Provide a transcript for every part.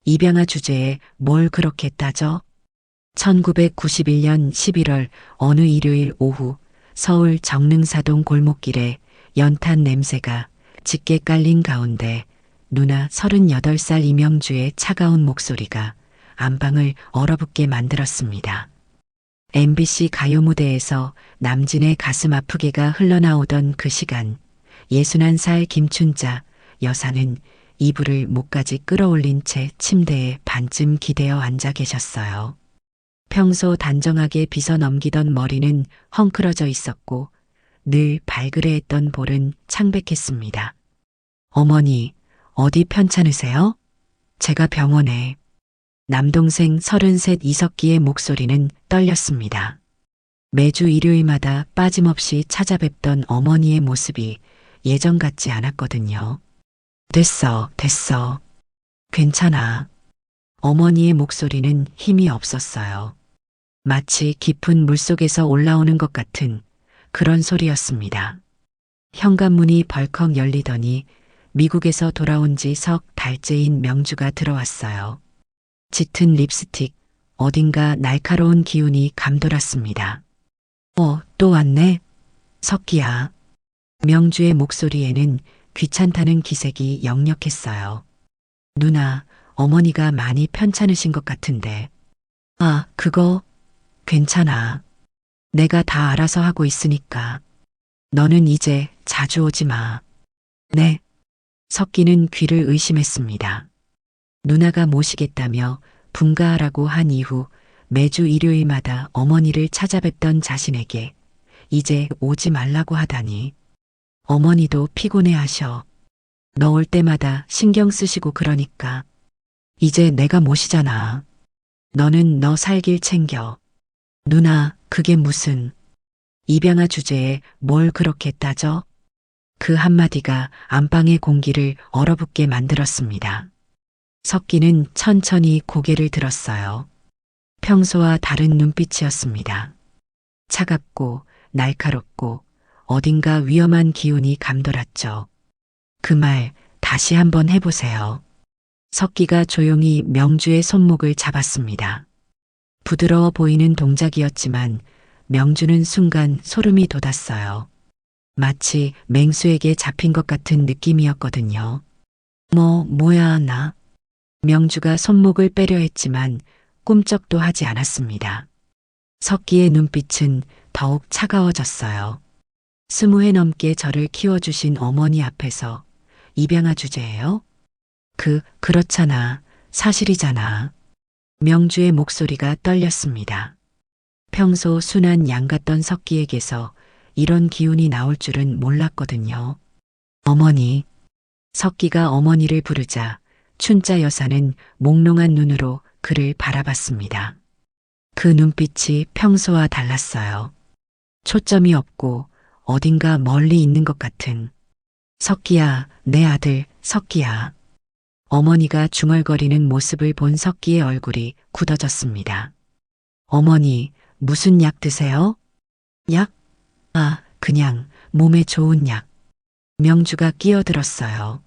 입양아 주제에 뭘 그렇게 따져? 1991년 11월 어느 일요일 오후 서울 정릉사동 골목길에 연탄 냄새가 짙게 깔린 가운데 누나 38살 이명주의 차가운 목소리가 안방을 얼어붙게 만들었습니다. MBC 가요 무대에서 남진의 가슴 아프게가 흘러나오던 그 시간 61살 김춘자 여사는 이불을 목까지 끌어올린 채 침대에 반쯤 기대어 앉아 계셨어요. 평소 단정하게 빗어 넘기던 머리는 헝클어져 있었고 늘 발그레했던 볼은 창백했습니다. 어머니, 어디 편찮으세요? 제가 병원에. 남동생 33 이석기의 목소리는 떨렸습니다. 매주 일요일마다 빠짐없이 찾아뵙던 어머니의 모습이 예전 같지 않았거든요. 됐어. 괜찮아. 어머니의 목소리는 힘이 없었어요. 마치 깊은 물속에서 올라오는 것 같은 그런 소리였습니다. 현관문이 벌컥 열리더니 미국에서 돌아온 지 석 달째인 명주가 들어왔어요. 짙은 립스틱, 어딘가 날카로운 기운이 감돌았습니다. 또 왔네? 석기야. 명주의 목소리에는 귀찮다는 기색이 역력했어요. 누나, 어머니가 많이 편찮으신 것 같은데. 그거 괜찮아. 내가 다 알아서 하고 있으니까. 너는 이제 자주 오지 마. 네. 석기는 귀를 의심했습니다. 누나가 모시겠다며 분가하라고 한 이후 매주 일요일마다 어머니를 찾아뵙던 자신에게 이제 오지 말라고 하다니. 어머니도 피곤해 하셔. 너 올 때마다 신경 쓰시고 그러니까. 이제 내가 모시잖아. 너는 너 살 길 챙겨. 누나, 그게 무슨. 입양아 주제에 뭘 그렇게 따져? 그 한마디가 안방의 공기를 얼어붙게 만들었습니다. 석기는 천천히 고개를 들었어요. 평소와 다른 눈빛이었습니다. 차갑고 날카롭고 어딘가 위험한 기운이 감돌았죠. 그 말 다시 한번 해보세요. 석기가 조용히 명주의 손목을 잡았습니다. 부드러워 보이는 동작이었지만 명주는 순간 소름이 돋았어요. 마치 맹수에게 잡힌 것 같은 느낌이었거든요. 뭐야 나. 명주가 손목을 빼려 했지만 꿈쩍도 하지 않았습니다. 석기의 눈빛은 더욱 차가워졌어요. 20회 넘게 저를 키워주신 어머니 앞에서 입양아 주제예요? 그렇잖아. 사실이잖아. 명주의 목소리가 떨렸습니다. 평소 순한 양 같던 석기에게서 이런 기운이 나올 줄은 몰랐거든요. 어머니. 석기가 어머니를 부르자 춘자 여사는 몽롱한 눈으로 그를 바라봤습니다. 그 눈빛이 평소와 달랐어요. 초점이 없고 어딘가 멀리 있는 것 같은. 석기야, 내 아들, 석기야. 어머니가 중얼거리는 모습을 본 석기의 얼굴이 굳어졌습니다. 어머니, 무슨 약 드세요? 약? 그냥 몸에 좋은 약. 명주가 끼어들었어요.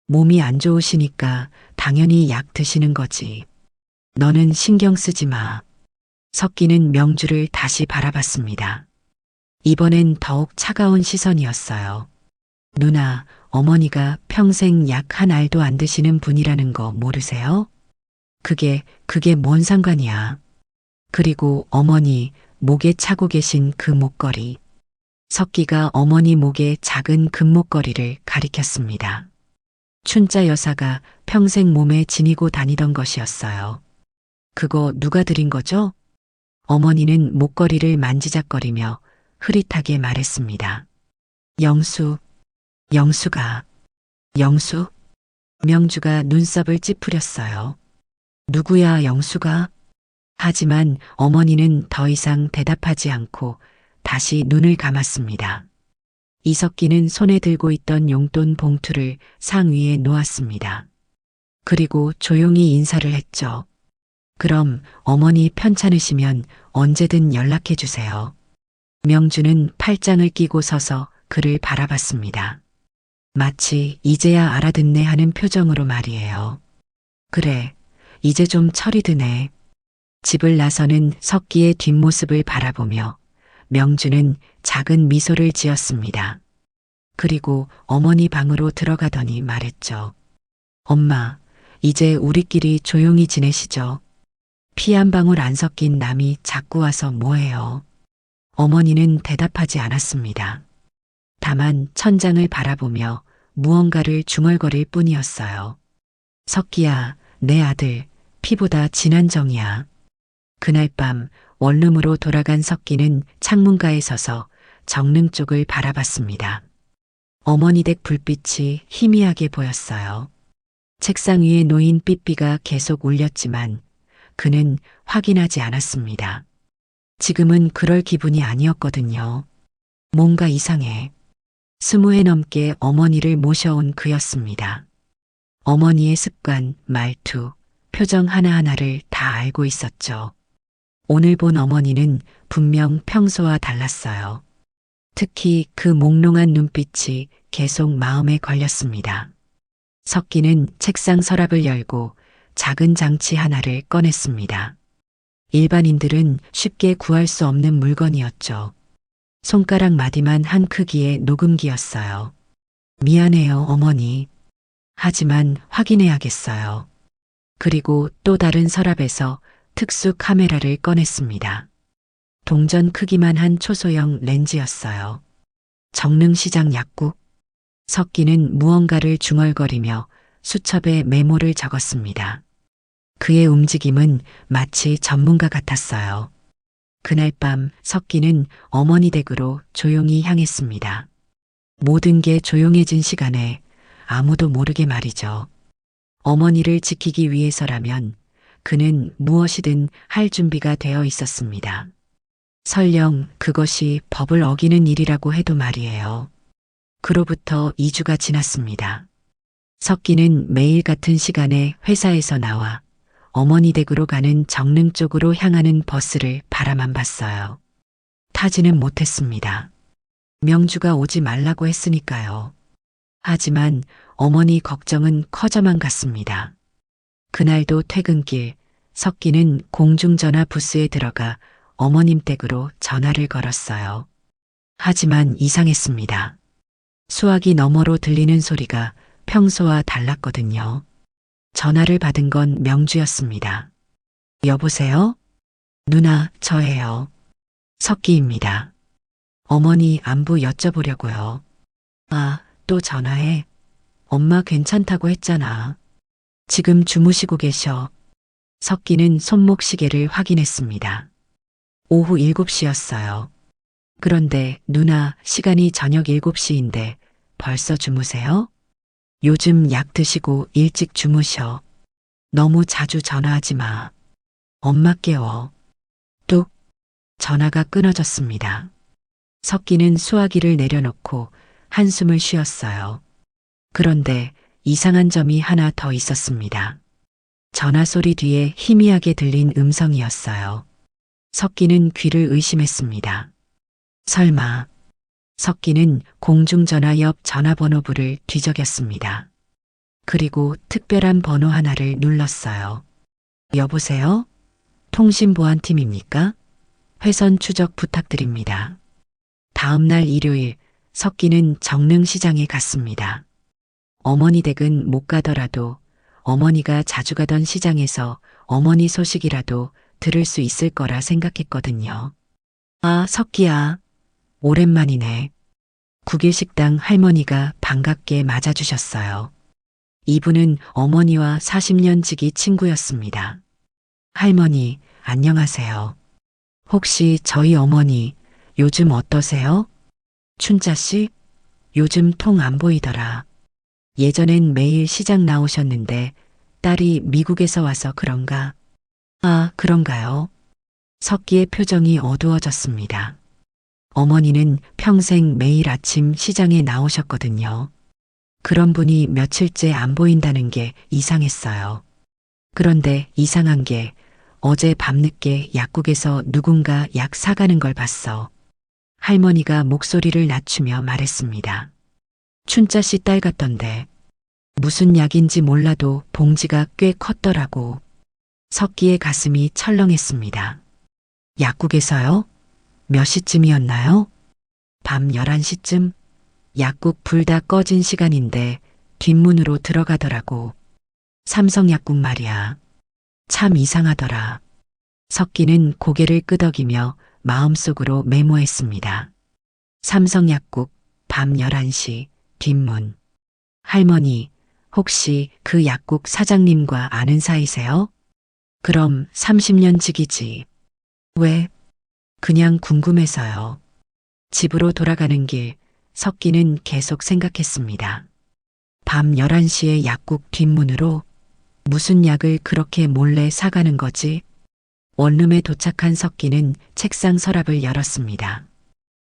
몸이 안 좋으시니까 당연히 약 드시는 거지. 너는 신경 쓰지 마. 석기는 명주를 다시 바라봤습니다. 이번엔 더욱 차가운 시선이었어요. 누나, 어머니가 평생 약 한 알도 안 드시는 분이라는 거 모르세요? 그게 뭔 상관이야. 그리고 어머니 목에 차고 계신 그 목걸이. 석기가 어머니 목에 작은 금목걸이를 가리켰습니다. 춘자 여사가 평생 몸에 지니고 다니던 것이었어요. 그거 누가 드린 거죠? 어머니는 목걸이를 만지작거리며 흐릿하게 말했습니다. 영수가. 영수? 명주가 눈썹을 찌푸렸어요. 누구야 영수가? 하지만 어머니는 더 이상 대답하지 않고 다시 눈을 감았습니다. 이석기는 손에 들고 있던 용돈 봉투를 상위에 놓았습니다. 그리고 조용히 인사를 했죠. 그럼 어머니 편찮으시면 언제든 연락해 주세요. 명주는 팔짱을 끼고 서서 그를 바라봤습니다. 마치 이제야 알아듣네 하는 표정으로 말이에요. 그래, 이제 좀 철이 드네. 집을 나서는 석기의 뒷모습을 바라보며 명주는 작은 미소를 지었습니다. 그리고 어머니 방으로 들어가더니 말했죠. 엄마, 이제 우리끼리 조용히 지내시죠. 피 한 방울 안 섞인 남이 자꾸 와서 뭐해요. 어머니는 대답하지 않았습니다. 다만 천장을 바라보며 무언가를 중얼거릴 뿐이었어요. 석기야, 내 아들, 피보다 진한 정이야. 그날 밤 원룸으로 돌아간 석기는 창문가에 서서 정릉 쪽을 바라봤습니다. 어머니 댁 불빛이 희미하게 보였어요. 책상 위에 놓인 삐삐가 계속 울렸지만 그는 확인하지 않았습니다. 지금은 그럴 기분이 아니었거든요. 뭔가 이상해. 20회 넘게 어머니를 모셔온 그였습니다. 어머니의 습관, 말투, 표정 하나하나를 다 알고 있었죠. 오늘 본 어머니는 분명 평소와 달랐어요. 특히 그 몽롱한 눈빛이 계속 마음에 걸렸습니다. 석기는 책상 서랍을 열고 작은 장치 하나를 꺼냈습니다. 일반인들은 쉽게 구할 수 없는 물건이었죠. 손가락 마디만 한 크기의 녹음기였어요. 미안해요, 어머니. 하지만 확인해야겠어요. 그리고 또 다른 서랍에서 특수 카메라를 꺼냈습니다. 동전 크기만 한 초소형 렌즈였어요. 정릉시장 약국. 석기는 무언가를 중얼거리며 수첩에 메모를 적었습니다. 그의 움직임은 마치 전문가 같았어요. 그날 밤 석기는 어머니 댁으로 조용히 향했습니다. 모든 게 조용해진 시간에 아무도 모르게 말이죠. 어머니를 지키기 위해서라면 그는 무엇이든 할 준비가 되어 있었습니다. 설령 그것이 법을 어기는 일이라고 해도 말이에요. 그로부터 2주가 지났습니다. 석기는 매일 같은 시간에 회사에서 나와 어머니 댁으로 가는 정릉 쪽으로 향하는 버스를 바라만 봤어요. 타지는 못했습니다. 명주가 오지 말라고 했으니까요. 하지만 어머니 걱정은 커져만 갔습니다. 그날도 퇴근길 석기는 공중전화 부스에 들어가 어머님 댁으로 전화를 걸었어요. 하지만 이상했습니다. 수화기 너머로 들리는 소리가 평소와 달랐거든요. 전화를 받은 건 명주였습니다. 여보세요? 누나, 저예요. 석기입니다. 어머니 안부 여쭤보려고요. 아, 또 전화해? 엄마 괜찮다고 했잖아. 지금 주무시고 계셔. 석기는 손목 시계를 확인했습니다. 오후 7시였어요. 그런데 누나, 시간이 저녁 7시인데 벌써 주무세요? 요즘 약 드시고 일찍 주무셔. 너무 자주 전화하지 마. 엄마 깨워. 뚝. 전화가 끊어졌습니다. 석기는 수화기를 내려놓고 한숨을 쉬었어요. 그런데 이상한 점이 하나 더 있었습니다. 전화 소리 뒤에 희미하게 들린 음성이었어요. 석기는 귀를 의심했습니다. 설마. 석기는 공중전화 옆 전화번호부를 뒤적였습니다. 그리고 특별한 번호 하나를 눌렀어요. 여보세요? 통신보안팀입니까? 회선 추적 부탁드립니다. 다음 날 일요일 석기는 정릉시장에 갔습니다. 어머니 댁은 못 가더라도 어머니가 자주 가던 시장에서 어머니 소식이라도 들을 수 있을 거라 생각했거든요. 아, 석기야. 오랜만이네. 국일식당 할머니가 반갑게 맞아주셨어요. 이분은 어머니와 40년 지기 친구였습니다. 할머니, 안녕하세요. 혹시 저희 어머니 요즘 어떠세요? 춘자 씨? 요즘 통 안 보이더라. 예전엔 매일 시장 나오셨는데 딸이 미국에서 와서 그런가? 아, 그런가요? 석기의 표정이 어두워졌습니다. 어머니는 평생 매일 아침 시장에 나오셨거든요. 그런 분이 며칠째 안 보인다는 게 이상했어요. 그런데 이상한 게 어제 밤늦게 약국에서 누군가 약 사가는 걸 봤어. 할머니가 목소리를 낮추며 말했습니다. 춘자 씨 딸 같던데. 무슨 약인지 몰라도 봉지가 꽤 컸더라고. 석기의 가슴이 철렁했습니다. 약국에서요? 몇 시쯤이었나요? 밤 11시쯤? 약국 불 다 꺼진 시간인데 뒷문으로 들어가더라고. 삼성약국 말이야. 참 이상하더라. 석기는 고개를 끄덕이며 마음속으로 메모했습니다. 삼성약국 밤 11시 뒷문. 할머니, 혹시 그 약국 사장님과 아는 사이세요? 그럼 30년 지기지. 왜? 그냥 궁금해서요. 집으로 돌아가는 길, 석기는 계속 생각했습니다. 밤 11시에 약국 뒷문으로 무슨 약을 그렇게 몰래 사가는 거지? 원룸에 도착한 석기는 책상 서랍을 열었습니다.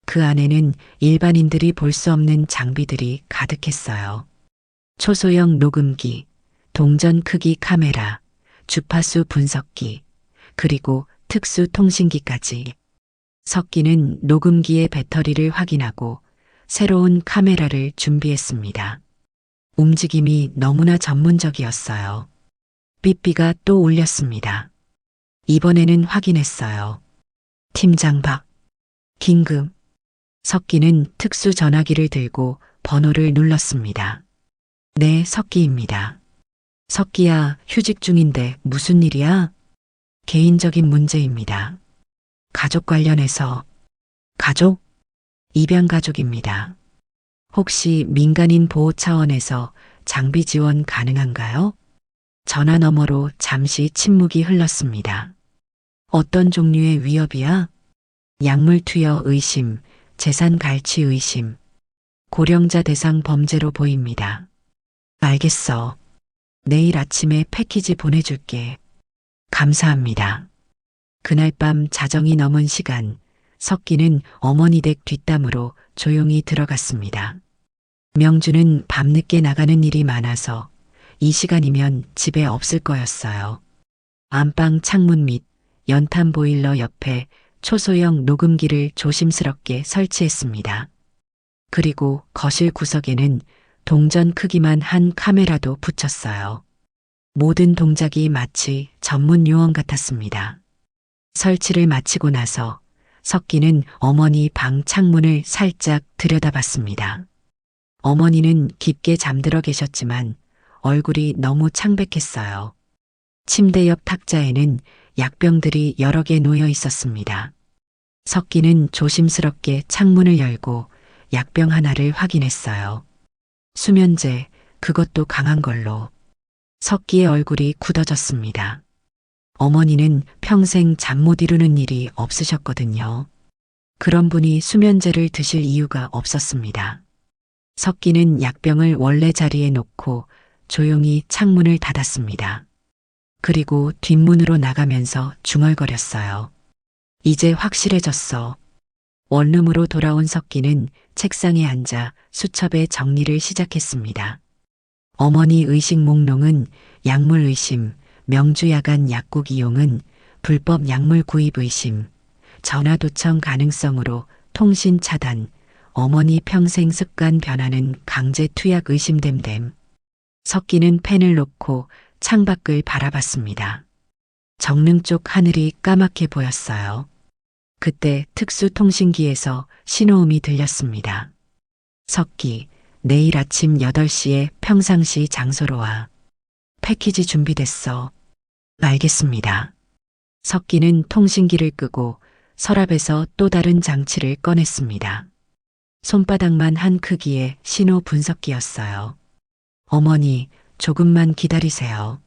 그 안에는 일반인들이 볼 수 없는 장비들이 가득했어요. 초소형 녹음기, 동전 크기 카메라, 주파수 분석기, 그리고 특수 통신기까지. 석기는 녹음기의 배터리를 확인하고 새로운 카메라를 준비했습니다. 움직임이 너무나 전문적이었어요. 삐삐가 또 울렸습니다. 이번에는 확인했어요. 팀장 박. 긴급. 석기는 특수 전화기를 들고 번호를 눌렀습니다. 네, 석기입니다. 석기야, 휴직 중인데 무슨 일이야? 개인적인 문제입니다. 가족 관련해서. 가족? 입양 가족입니다. 혹시 민간인 보호 차원에서 장비 지원 가능한가요? 전화 너머로 잠시 침묵이 흘렀습니다. 어떤 종류의 위협이야? 약물 투여 의심, 재산 갈취 의심, 고령자 대상 범죄로 보입니다. 알겠어. 내일 아침에 패키지 보내줄게. 감사합니다. 그날 밤 자정이 넘은 시간, 석기는 어머니 댁 뒷담으로 조용히 들어갔습니다. 명주는 밤늦게 나가는 일이 많아서 이 시간이면 집에 없을 거였어요. 안방 창문 및 연탄 보일러 옆에 초소형 녹음기를 조심스럽게 설치했습니다. 그리고 거실 구석에는 동전 크기만 한 카메라도 붙였어요. 모든 동작이 마치 전문 요원 같았습니다. 설치를 마치고 나서 석기는 어머니 방 창문을 살짝 들여다봤습니다. 어머니는 깊게 잠들어 계셨지만 얼굴이 너무 창백했어요. 침대 옆 탁자에는 약병들이 여러 개 놓여 있었습니다. 석기는 조심스럽게 창문을 열고 약병 하나를 확인했어요. 수면제, 그것도 강한 걸로. 석기의 얼굴이 굳어졌습니다. 어머니는 평생 잠 못 이루는 일이 없으셨거든요. 그런 분이 수면제를 드실 이유가 없었습니다. 석기는 약병을 원래 자리에 놓고 조용히 창문을 닫았습니다. 그리고 뒷문으로 나가면서 중얼거렸어요. 이제 확실해졌어. 원룸으로 돌아온 석기는 책상에 앉아 수첩에 정리를 시작했습니다. 어머니 의식 목록은 약물 의심, 명주 야간 약국 이용은 불법 약물 구입 의심, 전화 도청 가능성으로 통신 차단, 어머니 평생 습관 변화는 강제 투약 의심됨됨. 석기는 펜을 놓고 창밖을 바라봤습니다. 정릉 쪽 하늘이 까맣게 보였어요. 그때 특수통신기에서 신호음이 들렸습니다. 석기, 내일 아침 8시에 평상시 장소로 와. 패키지 준비됐어. 알겠습니다. 석기는 통신기를 끄고 서랍에서 또 다른 장치를 꺼냈습니다. 손바닥만 한 크기의 신호 분석기였어요. 어머니, 조금만 기다리세요.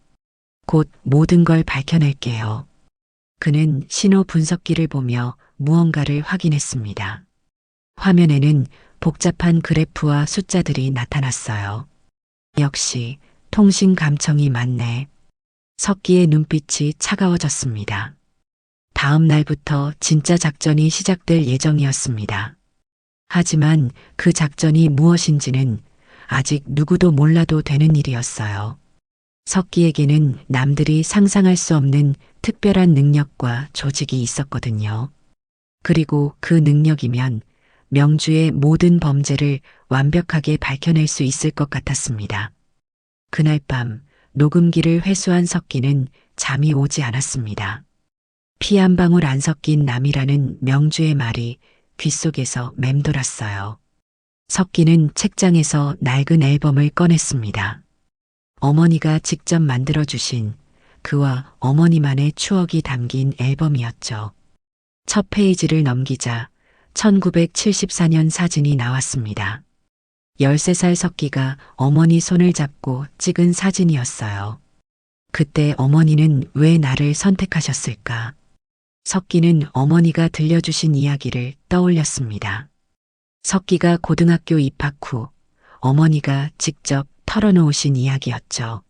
곧 모든 걸 밝혀낼게요. 그는 신호 분석기를 보며 무언가를 확인했습니다. 화면에는 복잡한 그래프와 숫자들이 나타났어요. 역시 통신 감청이 맞네. 석기의 눈빛이 차가워졌습니다. 다음 날부터 진짜 작전이 시작될 예정이었습니다. 하지만 그 작전이 무엇인지는 아직 누구도 몰라도 되는 일이었어요. 석기에게는 남들이 상상할 수 없는 특별한 능력과 조직이 있었거든요. 그리고 그 능력이면 명주의 모든 범죄를 완벽하게 밝혀낼 수 있을 것 같았습니다. 그날 밤 녹음기를 회수한 석기는 잠이 오지 않았습니다. 피 한 방울 안 섞인 남이라는 명주의 말이 귓속에서 맴돌았어요. 석기는 책장에서 낡은 앨범을 꺼냈습니다. 어머니가 직접 만들어주신 그와 어머니만의 추억이 담긴 앨범이었죠. 첫 페이지를 넘기자 1974년 사진이 나왔습니다. 13살 석기가 어머니 손을 잡고 찍은 사진이었어요. 그때 어머니는 왜 나를 선택하셨을까? 석기는 어머니가 들려주신 이야기를 떠올렸습니다. 석기가 고등학교 입학 후 어머니가 직접 털어놓으신 이야기였죠.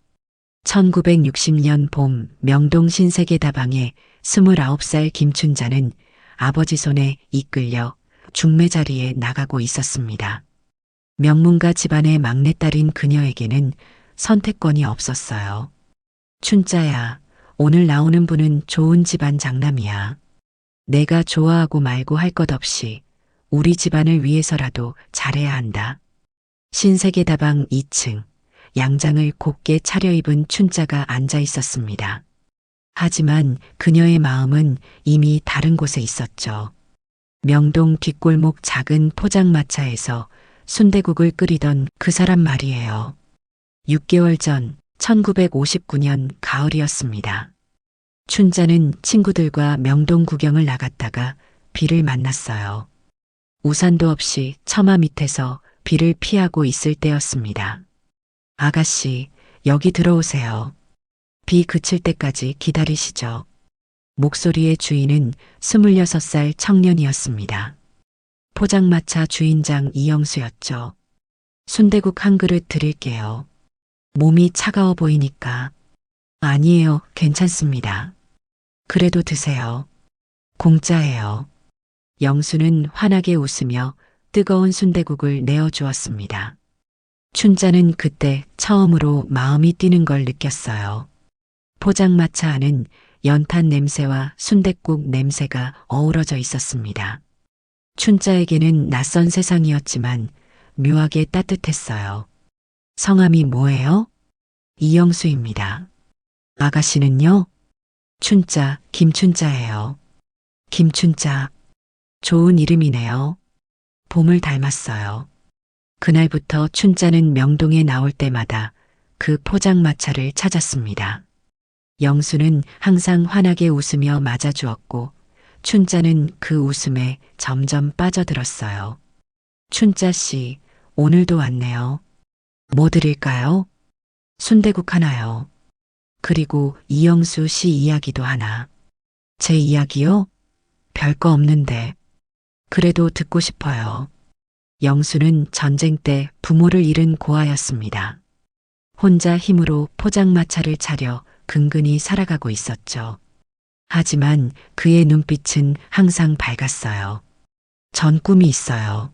1960년 봄 명동 신세계다방에 29살 김춘자는 아버지 손에 이끌려 중매 자리에 나가고 있었습니다. 명문가 집안의 막내딸인 그녀에게는 선택권이 없었어요. 춘자야, 오늘 나오는 분은 좋은 집안 장남이야. 내가 좋아하고 말고 할 것 없이 우리 집안을 위해서라도 잘해야 한다. 신세계다방 2층, 양장을 곱게 차려입은 춘자가 앉아 있었습니다. 하지만 그녀의 마음은 이미 다른 곳에 있었죠. 명동 뒷골목 작은 포장마차에서 순대국을 끓이던 그 사람 말이에요. 6개월 전 1959년 가을이었습니다. 춘자는 친구들과 명동 구경을 나갔다가 비를 만났어요. 우산도 없이 처마 밑에서 비를 피하고 있을 때였습니다. 아가씨, 여기 들어오세요. 비 그칠 때까지 기다리시죠. 목소리의 주인은 26살 청년이었습니다. 포장마차 주인장 이영수였죠. 순대국 한 그릇 드릴게요. 몸이 차가워 보이니까. 아니에요, 괜찮습니다. 그래도 드세요. 공짜예요. 영수는 환하게 웃으며 뜨거운 순대국을 내어주었습니다. 춘자는 그때 처음으로 마음이 뛰는 걸 느꼈어요. 포장마차 안은 연탄 냄새와 순댓국 냄새가 어우러져 있었습니다. 춘자에게는 낯선 세상이었지만 묘하게 따뜻했어요. 성함이 뭐예요? 이영수입니다. 아가씨는요? 춘자, 김춘자예요. 김춘자, 좋은 이름이네요. 봄을 닮았어요. 그날부터 춘자는 명동에 나올 때마다 그 포장마차를 찾았습니다. 영수는 항상 환하게 웃으며 맞아주었고 춘자는 그 웃음에 점점 빠져들었어요. 춘자 씨, 오늘도 왔네요. 뭐 드릴까요? 순대국 하나요. 그리고 이영수 씨 이야기도 하나. 제 이야기요? 별거 없는데. 그래도 듣고 싶어요. 영수는 전쟁 때 부모를 잃은 고아였습니다. 혼자 힘으로 포장마차를 차려 근근히 살아가고 있었죠. 하지만 그의 눈빛은 항상 밝았어요. 전 꿈이 있어요.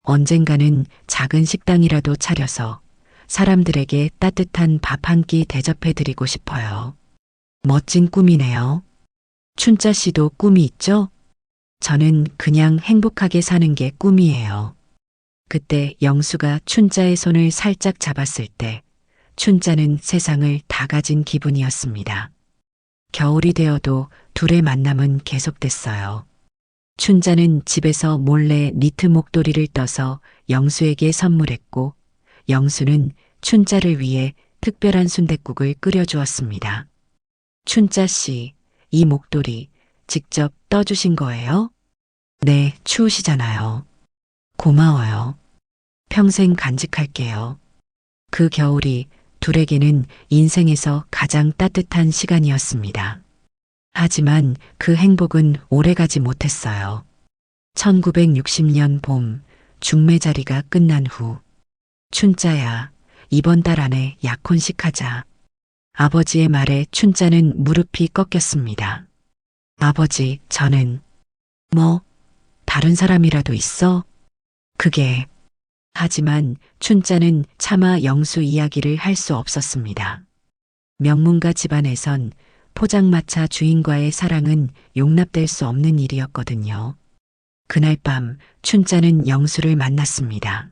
언젠가는 작은 식당이라도 차려서 사람들에게 따뜻한 밥 한 끼 대접해드리고 싶어요. 멋진 꿈이네요. 춘자 씨도 꿈이 있죠? 저는 그냥 행복하게 사는 게 꿈이에요. 그때 영수가 춘자의 손을 살짝 잡았을 때 춘자는 세상을 다 가진 기분이었습니다. 겨울이 되어도 둘의 만남은 계속됐어요. 춘자는 집에서 몰래 니트 목도리를 떠서 영수에게 선물했고 영수는 춘자를 위해 특별한 순댓국을 끓여주었습니다. 춘자 씨, 이 목도리 직접 떠주신 거예요? 네, 추우시잖아요. 고마워요. 평생 간직할게요. 그 겨울이 둘에게는 인생에서 가장 따뜻한 시간이었습니다. 하지만 그 행복은 오래가지 못했어요. 1960년 봄 중매 자리가 끝난 후 춘자야, 이번 달 안에 약혼식 하자. 아버지의 말에 춘자는 무릎이 꺾였습니다. 아버지, 저는 뭐 다른 사람이라도 있어? 그게 하지만 춘자는 차마 영수 이야기를 할 수 없었습니다. 명문가 집안에선 포장마차 주인과의 사랑은 용납될 수 없는 일이었거든요. 그날 밤 춘자는 영수를 만났습니다.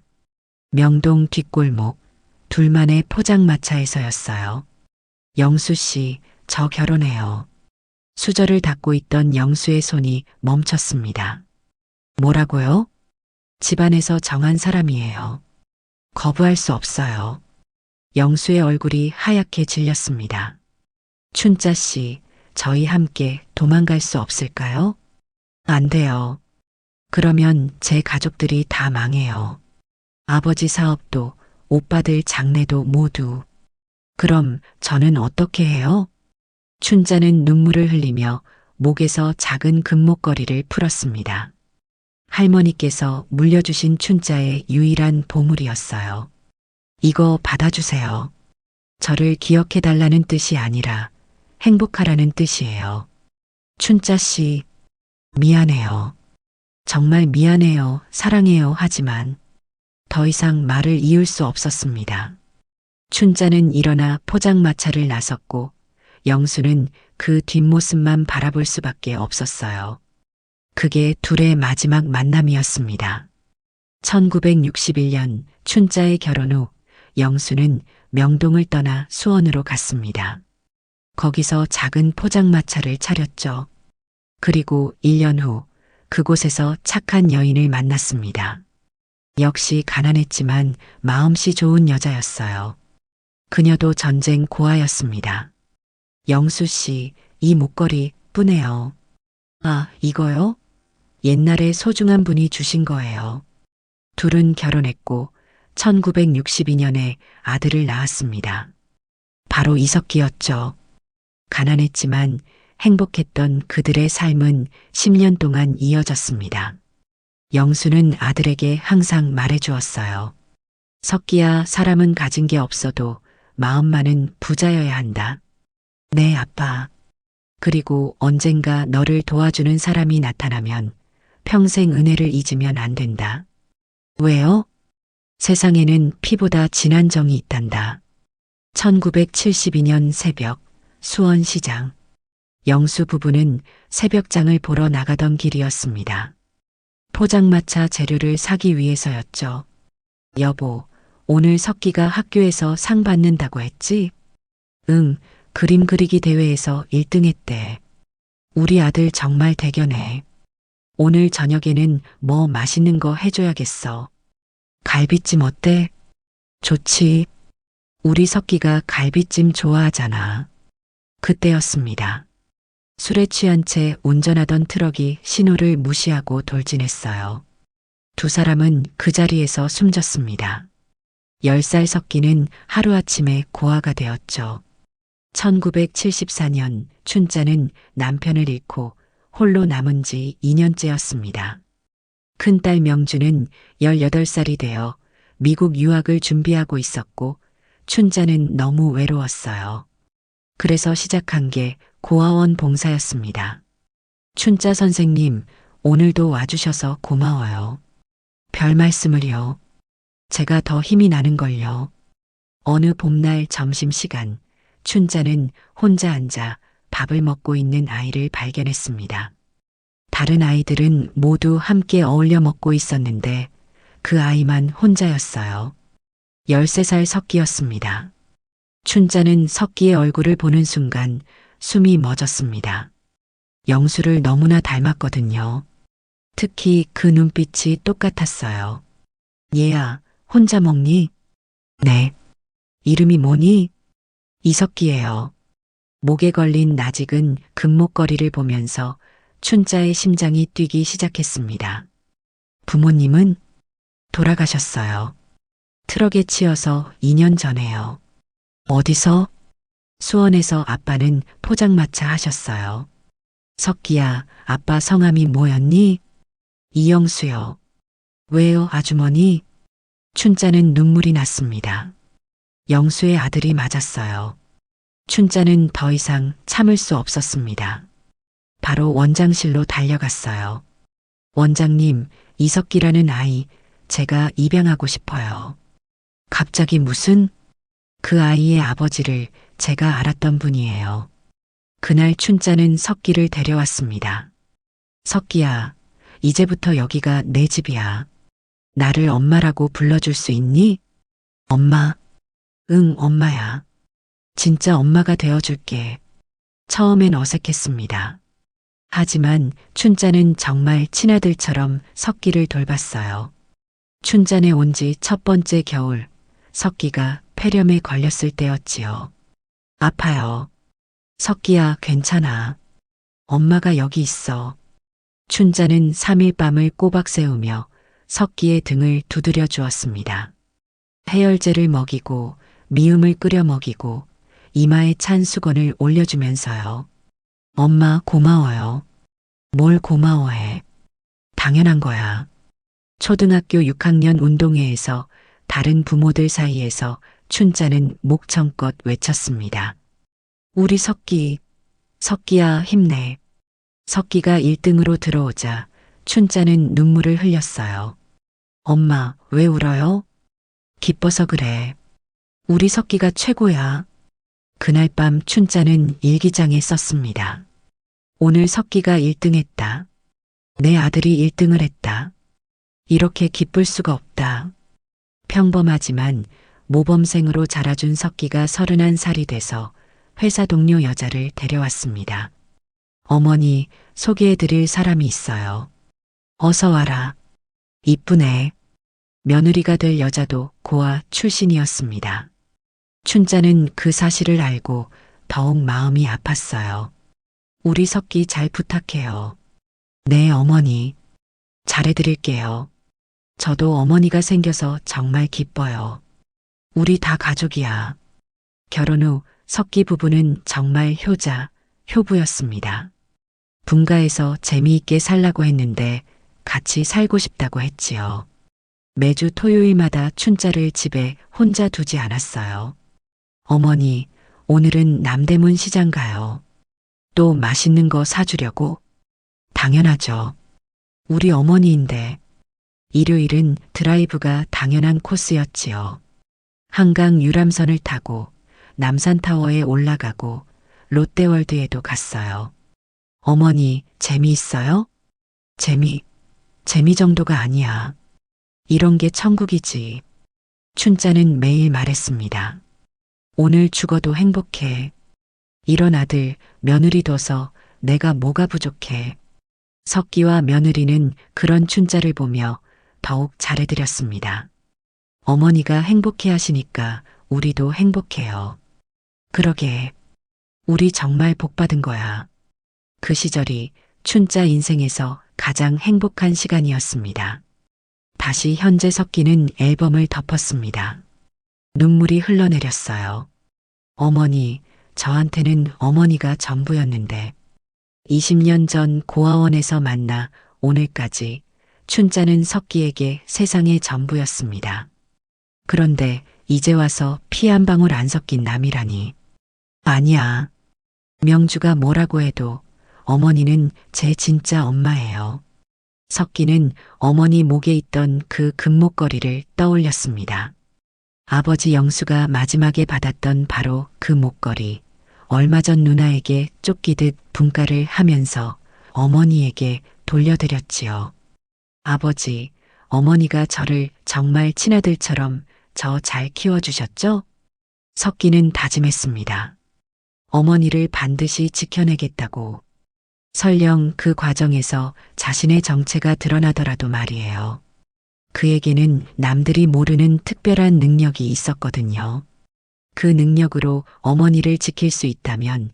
명동 뒷골목 둘만의 포장마차에서였어요. 영수 씨, 저 결혼해요. 수저를 닫고 있던 영수의 손이 멈췄습니다. 뭐라고요? 집안에서 정한 사람이에요. 거부할 수 없어요. 영수의 얼굴이 하얗게 질렸습니다. 춘자 씨, 저희 함께 도망갈 수 없을까요? 안 돼요. 그러면 제 가족들이 다 망해요. 아버지 사업도, 오빠들 장래도 모두. 그럼 저는 어떻게 해요? 춘자는 눈물을 흘리며 목에서 작은 금목걸이를 풀었습니다. 할머니께서 물려주신 춘자의 유일한 보물이었어요. 이거 받아주세요. 저를 기억해달라는 뜻이 아니라 행복하라는 뜻이에요. 춘자 씨, 미안해요. 정말 미안해요. 사랑해요. 하지만 더 이상 말을 이을 수 없었습니다. 춘자는 일어나 포장마차를 나섰고 영수는 그 뒷모습만 바라볼 수밖에 없었어요. 그게 둘의 마지막 만남이었습니다. 1961년 춘자의 결혼 후 영수는 명동을 떠나 수원으로 갔습니다. 거기서 작은 포장마차를 차렸죠. 그리고 1년 후 그곳에서 착한 여인을 만났습니다. 역시 가난했지만 마음씨 좋은 여자였어요. 그녀도 전쟁 고아였습니다. 영수 씨, 이 목걸이 뿌네요. 아, 이거요? 옛날에 소중한 분이 주신 거예요. 둘은 결혼했고 1962년에 아들을 낳았습니다. 바로 이석기였죠. 가난했지만 행복했던 그들의 삶은 10년 동안 이어졌습니다. 영수는 아들에게 항상 말해주었어요. 석기야, 사람은 가진 게 없어도 마음만은 부자여야 한다. 네, 아빠. 그리고 언젠가 너를 도와주는 사람이 나타나면 평생 은혜를 잊으면 안 된다. 왜요? 세상에는 피보다 진한 정이 있단다. 1972년 새벽, 수원시장. 영수 부부는 새벽장을 보러 나가던 길이었습니다. 포장마차 재료를 사기 위해서였죠. 여보, 오늘 석기가 학교에서 상 받는다고 했지? 응, 그림 그리기 대회에서 1등 했대. 우리 아들 정말 대견해. 오늘 저녁에는 뭐 맛있는 거 해줘야겠어. 갈비찜 어때? 좋지. 우리 석기가 갈비찜 좋아하잖아. 그때였습니다. 술에 취한 채 운전하던 트럭이 신호를 무시하고 돌진했어요. 두 사람은 그 자리에서 숨졌습니다. 10살 석기는 하루아침에 고아가 되었죠. 1974년 춘자는 남편을 잃고 홀로 남은 지 2년째였습니다. 큰딸 명주는 18살이 되어 미국 유학을 준비하고 있었고 춘자는 너무 외로웠어요. 그래서 시작한 게 고아원 봉사였습니다. 춘자 선생님, 오늘도 와주셔서 고마워요. 별 말씀을요. 제가 더 힘이 나는걸요. 어느 봄날 점심시간, 춘자는 혼자 앉아 밥을 먹고 있는 아이를 발견했습니다. 다른 아이들은 모두 함께 어울려 먹고 있었는데 그 아이만 혼자였어요. 13살 석기였습니다. 춘자는 석기의 얼굴을 보는 순간 숨이 멎었습니다. 영수를 너무나 닮았거든요. 특히 그 눈빛이 똑같았어요. 얘야, 혼자 먹니? 네. 이름이 뭐니? 이석기예요. 목에 걸린 낯익은 금목걸이를 보면서 춘자의 심장이 뛰기 시작했습니다. 부모님은 돌아가셨어요. 트럭에 치여서 2년 전에요. 어디서? 수원에서. 아빠는 포장마차 하셨어요. 석기야, 아빠 성함이 뭐였니? 이영수요. 왜요, 아주머니? 춘자는 눈물이 났습니다. 영수의 아들이 맞았어요. 춘자는 더 이상 참을 수 없었습니다. 바로 원장실로 달려갔어요. 원장님, 이석기라는 아이, 제가 입양하고 싶어요. 갑자기 무슨? 그 아이의 아버지를 제가 알았던 분이에요. 그날 춘자는 석기를 데려왔습니다. 석기야, 이제부터 여기가 내 집이야. 나를 엄마라고 불러줄 수 있니? 엄마? 응, 엄마야. 진짜 엄마가 되어줄게. 처음엔 어색했습니다. 하지만 춘자는 정말 친아들처럼 석기를 돌봤어요. 춘자네 온 지 첫 번째 겨울, 석기가 폐렴에 걸렸을 때였지요. 아파요. 석기야, 괜찮아. 엄마가 여기 있어. 춘자는 3일 밤을 꼬박 새우며 석기의 등을 두드려 주었습니다. 해열제를 먹이고 미음을 끓여 먹이고 이마에 찬 수건을 올려주면서요. 엄마 고마워요. 뭘 고마워해. 당연한 거야. 초등학교 6학년 운동회에서 다른 부모들 사이에서 춘자는 목청껏 외쳤습니다. 우리 석기, 석기야 힘내. 석기가 1등으로 들어오자 춘자는 눈물을 흘렸어요. 엄마, 왜 울어요? 기뻐서 그래. 우리 석기가 최고야. 그날 밤 춘자는 일기장에 썼습니다. 오늘 석기가 1등 했다. 내 아들이 1등을 했다. 이렇게 기쁠 수가 없다. 평범하지만 모범생으로 자라준 석기가 31살이 돼서 회사 동료 여자를 데려왔습니다. 어머니, 소개해드릴 사람이 있어요. 어서 와라. 이쁘네. 며느리가 될 여자도 고아 출신이었습니다. 춘자는 그 사실을 알고 더욱 마음이 아팠어요. 우리 석기 잘 부탁해요. 네, 어머니. 잘해드릴게요. 저도 어머니가 생겨서 정말 기뻐요. 우리 다 가족이야. 결혼 후 석기 부부는 정말 효자, 효부였습니다. 분가에서 재미있게 살라고 했는데 같이 살고 싶다고 했지요. 매주 토요일마다 춘자를 집에 혼자 두지 않았어요. 어머니, 오늘은 남대문 시장 가요. 또 맛있는 거 사주려고? 당연하죠. 우리 어머니인데. 일요일은 드라이브가 당연한 코스였지요. 한강 유람선을 타고 남산타워에 올라가고 롯데월드에도 갔어요. 어머니, 재미있어요? 재미 정도가 아니야. 이런 게 천국이지. 춘자는 매일 말했습니다. 오늘 죽어도 행복해. 이런 아들, 며느리 둬서 내가 뭐가 부족해. 석기와 며느리는 그런 춘자를 보며 더욱 잘해드렸습니다. 어머니가 행복해 하시니까 우리도 행복해요. 그러게. 우리 정말 복받은 거야. 그 시절이 춘자 인생에서 가장 행복한 시간이었습니다. 다시 현재 석기는 앨범을 덮었습니다. 눈물이 흘러내렸어요. 어머니, 저한테는 어머니가 전부였는데 20년 전 고아원에서 만나 오늘까지 춘자는 석기에게 세상의 전부였습니다. 그런데 이제 와서 피 한 방울 안 섞인 남이라니. 아니야. 명주가 뭐라고 해도 어머니는 제 진짜 엄마예요. 석기는 어머니 목에 있던 그 금목걸이를 떠올렸습니다. 아버지 영수가 마지막에 받았던 바로 그 목걸이. 얼마 전 누나에게 쫓기듯 분가를 하면서 어머니에게 돌려드렸지요. 아버지, 어머니가 저를 정말 친아들처럼 저 잘 키워주셨죠? 석기는 다짐했습니다. 어머니를 반드시 지켜내겠다고. 설령 그 과정에서 자신의 정체가 드러나더라도 말이에요. 그에게는 남들이 모르는 특별한 능력이 있었거든요. 그 능력으로 어머니를 지킬 수 있다면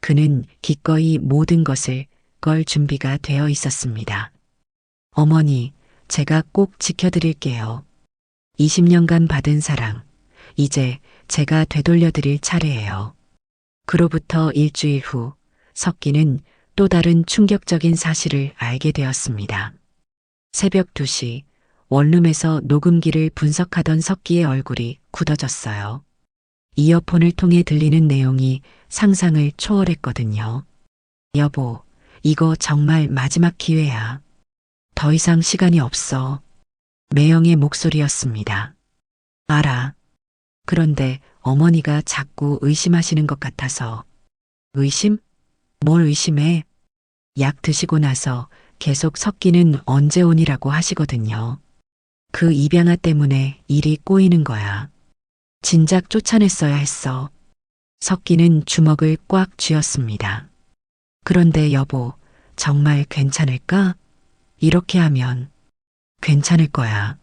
그는 기꺼이 모든 것을 걸 준비가 되어 있었습니다. 어머니, 제가 꼭 지켜드릴게요. 20년간 받은 사랑, 이제 제가 되돌려드릴 차례예요. 그로부터 일주일 후 석기는 또 다른 충격적인 사실을 알게 되었습니다. 새벽 2시 원룸에서 녹음기를 분석하던 석기의 얼굴이 굳어졌어요. 이어폰을 통해 들리는 내용이 상상을 초월했거든요. 여보, 이거 정말 마지막 기회야. 더 이상 시간이 없어. 매형의 목소리였습니다. 알아. 그런데 어머니가 자꾸 의심하시는 것 같아서. 의심? 뭘 의심해? 약 드시고 나서 계속 석기는 언제 오니라고 하시거든요. 그 입양아 때문에 일이 꼬이는 거야. 진작 쫓아냈어야 했어. 석기는 주먹을 꽉 쥐었습니다. 그런데 여보, 정말 괜찮을까? 이렇게 하면 괜찮을 거야.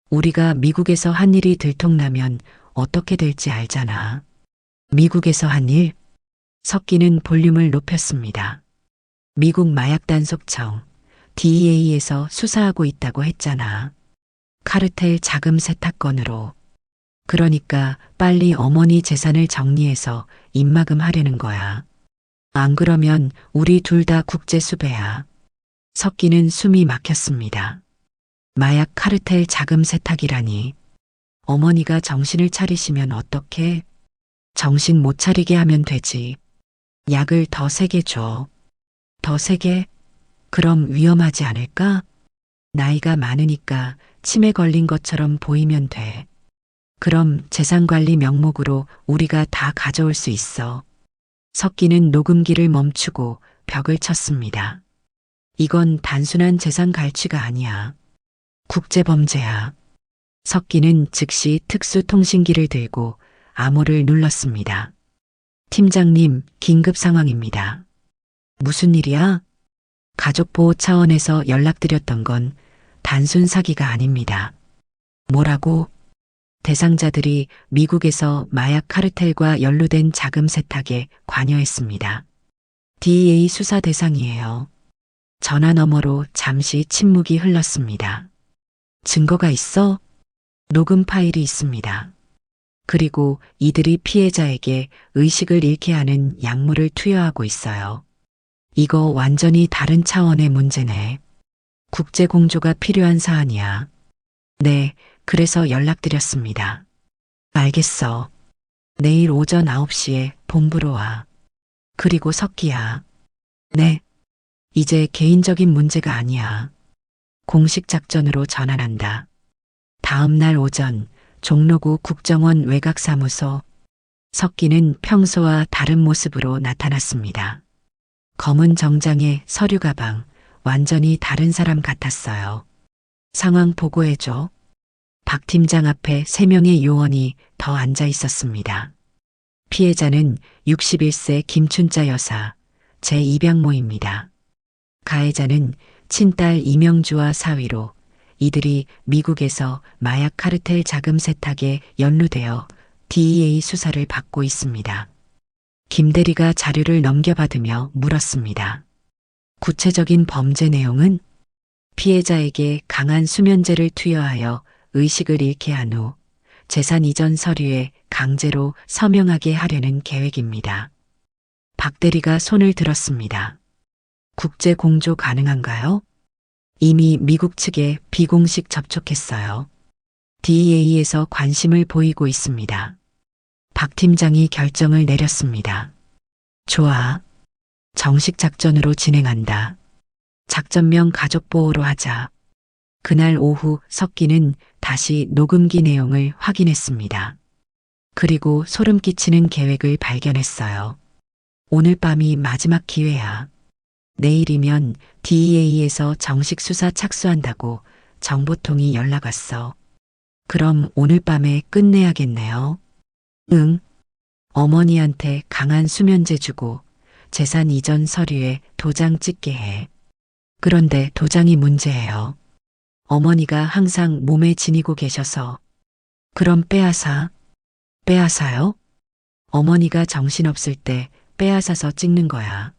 우리가 미국에서 한 일이 들통나면 어떻게 될지 알잖아. 미국에서 한 일? 석기는 볼륨을 높였습니다. 미국 마약단속청, DEA에서 수사하고 있다고 했잖아. 카르텔 자금 세탁건으로. 그러니까 빨리 어머니 재산을 정리해서 입막음하려는 거야. 안 그러면 우리 둘 다 국제 수배야. 석기는 숨이 막혔습니다. 마약 카르텔 자금 세탁이라니. 어머니가 정신을 차리시면 어떡해? 정신 못 차리게 하면 되지. 약을 더 세게 줘. 더 세게? 그럼 위험하지 않을까? 나이가 많으니까 치매 걸린 것처럼 보이면 돼. 그럼 재산관리 명목으로 우리가 다 가져올 수 있어. 석기는 녹음기를 멈추고 벽을 쳤습니다. 이건 단순한 재산 갈취가 아니야. 국제범죄야. 석기는 즉시 특수통신기를 들고 암호를 눌렀습니다. 팀장님, 긴급 상황입니다. 무슨 일이야? 가족보호 차원에서 연락드렸던 건 단순 사기가 아닙니다. 뭐라고? 대상자들이 미국에서 마약 카르텔과 연루된 자금 세탁에 관여했습니다. DEA 수사 대상이에요. 전화 너머로 잠시 침묵이 흘렀습니다. 증거가 있어? 녹음 파일이 있습니다. 그리고 이들이 피해자에게 의식을 잃게 하는 약물을 투여하고 있어요. 이거 완전히 다른 차원의 문제네. 국제 공조가 필요한 사안이야. 네, 그래서 연락드렸습니다. 알겠어. 내일 오전 9시에 본부로 와. 그리고 석기야. 네. 이제 개인적인 문제가 아니야. 공식 작전으로 전환한다. 다음 날 오전 종로구 국정원 외곽사무소. 석기는 평소와 다른 모습으로 나타났습니다. 검은 정장에 서류 가방, 완전히 다른 사람 같았어요. 상황 보고해줘. 박 팀장 앞에 3명의 요원이 더 앉아 있었습니다. 피해자는 61세 김춘자 여사, 제2병모입니다. 가해자는 친딸 이명주와 사위로 이들이 미국에서 마약 카르텔 자금 세탁에 연루되어 DEA 수사를 받고 있습니다. 김 대리가 자료를 넘겨받으며 물었습니다. 구체적인 범죄 내용은 피해자에게 강한 수면제를 투여하여 의식을 잃게 한 후 재산 이전 서류에 강제로 서명하게 하려는 계획입니다. 박 대리가 손을 들었습니다. 국제 공조 가능한가요? 이미 미국 측에 비공식 접촉했어요. DEA에서 관심을 보이고 있습니다. 박 팀장이 결정을 내렸습니다. 좋아. 정식 작전으로 진행한다. 작전명 가족보호로 하자. 그날 오후 석기는 다시 녹음기 내용을 확인했습니다. 그리고 소름 끼치는 계획을 발견했어요. 오늘 밤이 마지막 기회야. 내일이면 DEA에서 정식 수사 착수한다고 정보통이 연락 왔어. 그럼 오늘 밤에 끝내야겠네요. 응. 어머니한테 강한 수면제 주고 재산 이전 서류에 도장 찍게 해. 그런데 도장이 문제예요. 어머니가 항상 몸에 지니고 계셔서. 그럼 빼앗아. 빼앗아요? 어머니가 정신없을 때 빼앗아서 찍는 거야.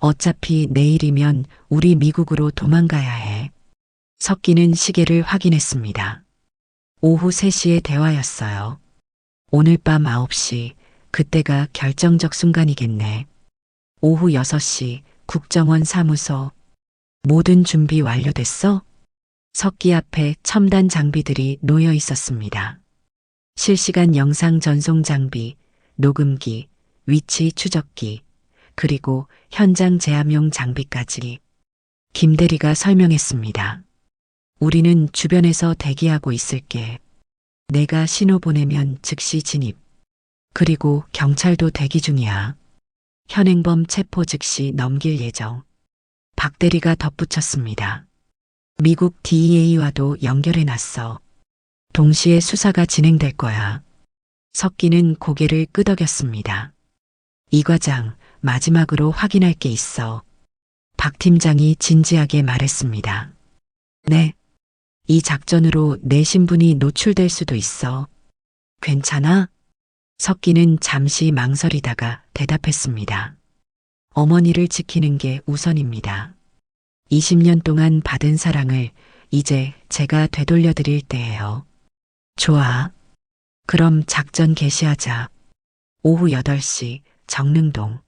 어차피 내일이면 우리 미국으로 도망가야 해. 석기는 시계를 확인했습니다. 오후 3시의 대화였어요. 오늘 밤 9시, 그때가 결정적 순간이겠네. 오후 6시, 국정원 사무소. 모든 준비 완료됐어? 석기 앞에 첨단 장비들이 놓여 있었습니다. 실시간 영상 전송 장비, 녹음기, 위치 추적기, 그리고 현장 제압용 장비까지. 김 대리가 설명했습니다. 우리는 주변에서 대기하고 있을게. 내가 신호 보내면 즉시 진입. 그리고 경찰도 대기 중이야. 현행범 체포 즉시 넘길 예정. 박 대리가 덧붙였습니다. 미국 DEA와도 연결해놨어. 동시에 수사가 진행될 거야. 석기는 고개를 끄덕였습니다. 이 과장, 마지막으로 확인할 게 있어. 박 팀장이 진지하게 말했습니다. 네. 이 작전으로 내 신분이 노출될 수도 있어. 괜찮아? 석기는 잠시 망설이다가 대답했습니다. 어머니를 지키는 게 우선입니다. 20년 동안 받은 사랑을 이제 제가 되돌려 드릴 때예요. 좋아. 그럼 작전 개시하자. 오후 8시 정릉동.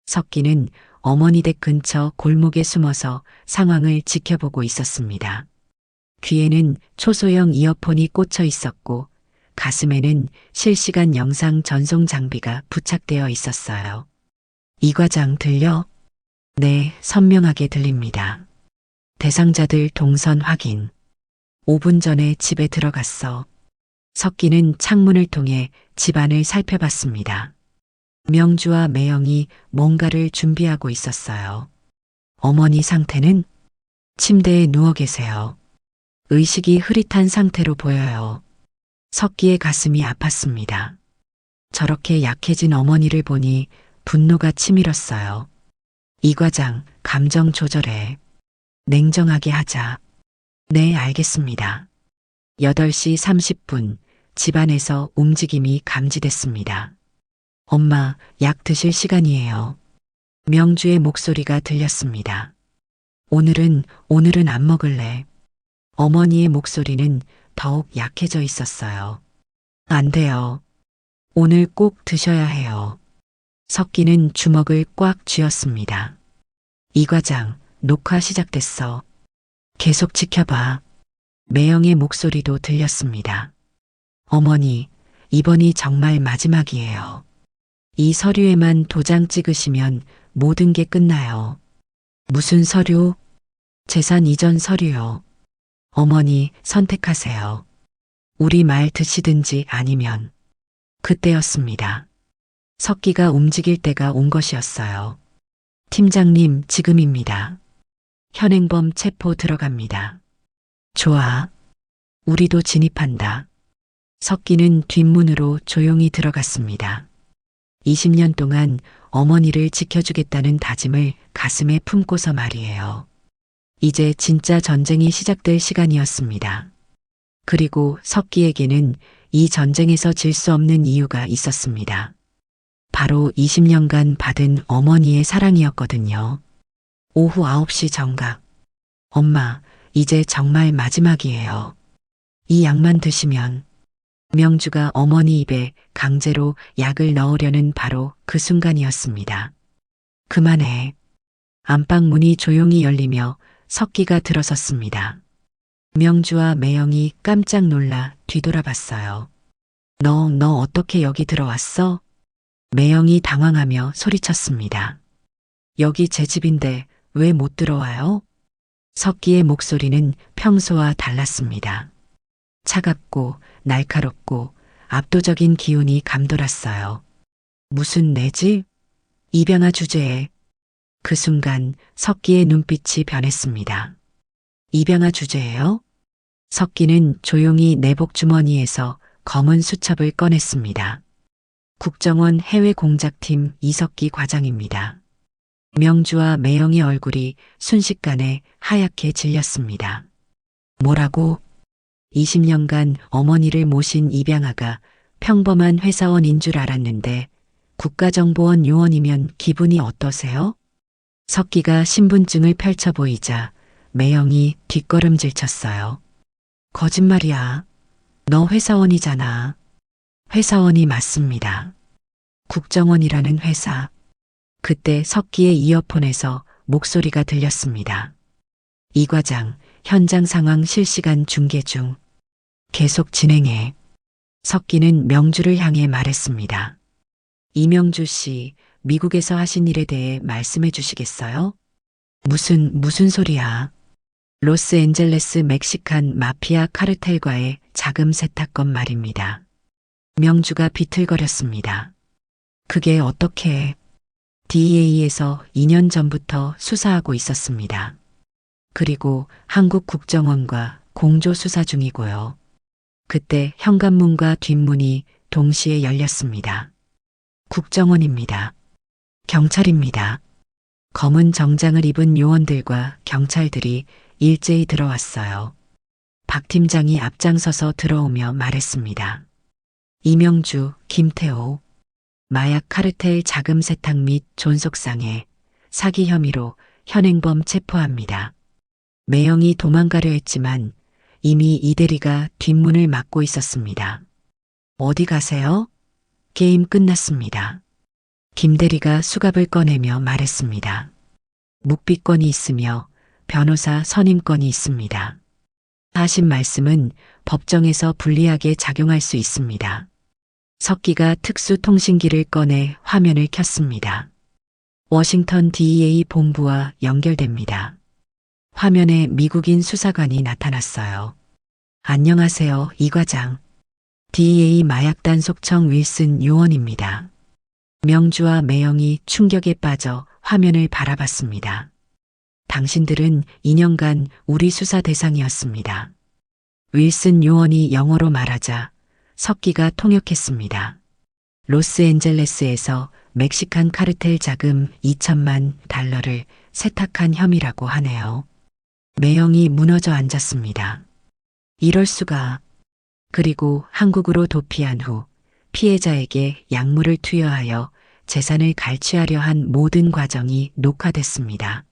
석기는 어머니 댁 근처 골목에 숨어서 상황을 지켜보고 있었습니다. 귀에는 초소형 이어폰이 꽂혀 있었고 가슴에는 실시간 영상 전송 장비가 부착되어 있었어요. 이 과장 들려? 네, 선명하게 들립니다. 대상자들 동선 확인. 5분 전에 집에 들어갔어. 석기는 창문을 통해 집안을 살펴봤습니다. 명주와 매영이 뭔가를 준비하고 있었어요. 어머니 상태는? 침대에 누워 계세요. 의식이 흐릿한 상태로 보여요. 석기의 가슴이 아팠습니다. 저렇게 약해진 어머니를 보니 분노가 치밀었어요. 이 과장, 감정 조절해. 냉정하게 하자. 네, 알겠습니다. 8시 30분, 집안에서 움직임이 감지됐습니다. 엄마, 약 드실 시간이에요. 명주의 목소리가 들렸습니다. 오늘은 안 먹을래. 어머니의 목소리는 더욱 약해져 있었어요. 안 돼요. 오늘 꼭 드셔야 해요. 석기는 주먹을 꽉 쥐었습니다. 이 과장, 녹화 시작됐어. 계속 지켜봐. 매영의 목소리도 들렸습니다. 어머니, 이번이 정말 마지막이에요. 이 서류에만 도장 찍으시면 모든 게 끝나요. 무슨 서류? 재산 이전 서류요. 어머니, 선택하세요. 우리 말 드시든지 아니면. 그때였습니다. 석기가 움직일 때가 온 것이었어요. 팀장님, 지금입니다. 현행범 체포 들어갑니다. 좋아. 우리도 진입한다. 석기는 뒷문으로 조용히 들어갔습니다. 20년 동안 어머니를 지켜주겠다는 다짐을 가슴에 품고서 말이에요. 이제 진짜 전쟁이 시작될 시간이었습니다. 그리고 석기에게는 이 전쟁에서 질 수 없는 이유가 있었습니다. 바로 20년간 받은 어머니의 사랑이었거든요. 오후 9시 정각. 엄마, 이제 정말 마지막이에요. 이 약만 드시면. 명주가 어머니 입에 강제로 약을 넣으려는 바로 그 순간이었습니다. 그만해. 안방 문이 조용히 열리며 석기가 들어섰습니다. 명주와 매영이 깜짝 놀라 뒤돌아봤어요. 너 어떻게 여기 들어왔어? 매영이 당황하며 소리쳤습니다. 여기 제 집인데 왜 못 들어와요? 석기의 목소리는 평소와 달랐습니다. 차갑고 날카롭고 압도적인 기운이 감돌았어요. 무슨 내 집? 입양아 주제에. 그 순간 석기의 눈빛이 변했습니다. 입양아 주제예요? 석기는 조용히 내복 주머니에서 검은 수첩을 꺼냈습니다. 국정원 해외공작팀 이석기 과장입니다. 명주와 매영의 얼굴이 순식간에 하얗게 질렸습니다. 뭐라고? 20년간 어머니를 모신 입양아가 평범한 회사원인 줄 알았는데 국가정보원 요원이면 기분이 어떠세요? 석기가 신분증을 펼쳐 보이자 매영이 뒷걸음질 쳤어요. 거짓말이야. 너 회사원이잖아. 회사원이 맞습니다. 국정원이라는 회사. 그때 석기의 이어폰에서 목소리가 들렸습니다. 이 과장, 현장 상황 실시간 중계 중. 계속 진행해. 석기는 명주를 향해 말했습니다. 이명주 씨, 미국에서 하신 일에 대해 말씀해 주시겠어요? 무슨 소리야. 로스앤젤레스 멕시칸 마피아 카르텔과의 자금 세탁건 말입니다. 명주가 비틀거렸습니다. 그게 어떻게? DEA에서 2년 전부터 수사하고 있었습니다. 그리고 한국 국정원과 공조 수사 중이고요. 그때 현관문과 뒷문이 동시에 열렸습니다. 국정원입니다. 경찰입니다. 검은 정장을 입은 요원들과 경찰들이 일제히 들어왔어요. 박 팀장이 앞장서서 들어오며 말했습니다. 이명주, 김태호, 마약 카르텔 자금 세탁 및 존속상해, 사기 혐의로 현행범 체포합니다. 매형이 도망가려 했지만 이미 이 대리가 뒷문을 막고 있었습니다. 어디 가세요? 게임 끝났습니다. 김 대리가 수갑을 꺼내며 말했습니다. 묵비권이 있으며 변호사 선임권이 있습니다. 하신 말씀은 법정에서 불리하게 작용할 수 있습니다. 석기가 특수통신기를 꺼내 화면을 켰습니다. 워싱턴 DEA 본부와 연결됩니다. 화면에 미국인 수사관이 나타났어요. 안녕하세요, 이 과장. DEA 마약단속청 윌슨 요원입니다. 명주와 매형이 충격에 빠져 화면을 바라봤습니다. 당신들은 2년간 우리 수사 대상이었습니다. 윌슨 요원이 영어로 말하자 석기가 통역했습니다. 로스앤젤레스에서 멕시칸 카르텔 자금 2천만 달러를 세탁한 혐의라고 하네요. 매형이 무너져 앉았습니다. 이럴 수가. 그리고 한국으로 도피한 후 피해자에게 약물을 투여하여 재산을 갈취하려 한 모든 과정이 녹화됐습니다.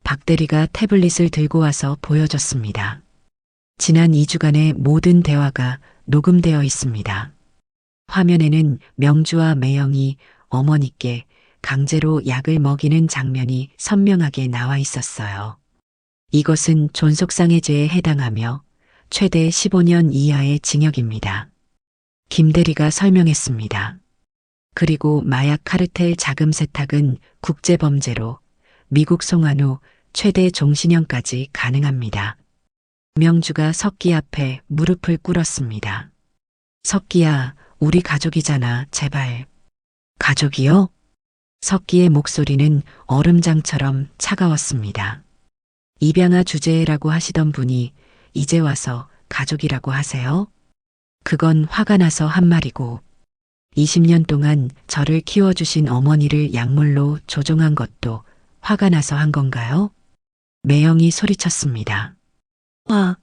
박 대리가 태블릿을 들고 와서 보여줬습니다. 지난 2주간의 모든 대화가 녹음되어 있습니다. 화면에는 명주와 매형이 어머니께 강제로 약을 먹이는 장면이 선명하게 나와 있었어요. 이것은 존속상해죄에 해당하며 최대 15년 이하의 징역입니다. 김 대리가 설명했습니다. 그리고 마약 카르텔 자금 세탁은 국제범죄로 미국 송환 후 최대 종신형까지 가능합니다. 명주가 석기 앞에 무릎을 꿇었습니다. 석기야, 우리 가족이잖아, 제발. 가족이요? 석기의 목소리는 얼음장처럼 차가웠습니다. 입양아 주제라고 하시던 분이 이제 와서 가족이라고 하세요? 그건 화가 나서 한 말이고 20년 동안 저를 키워주신 어머니를 약물로 조종한 것도 화가 나서 한 건가요? 매형이 소리쳤습니다. 와,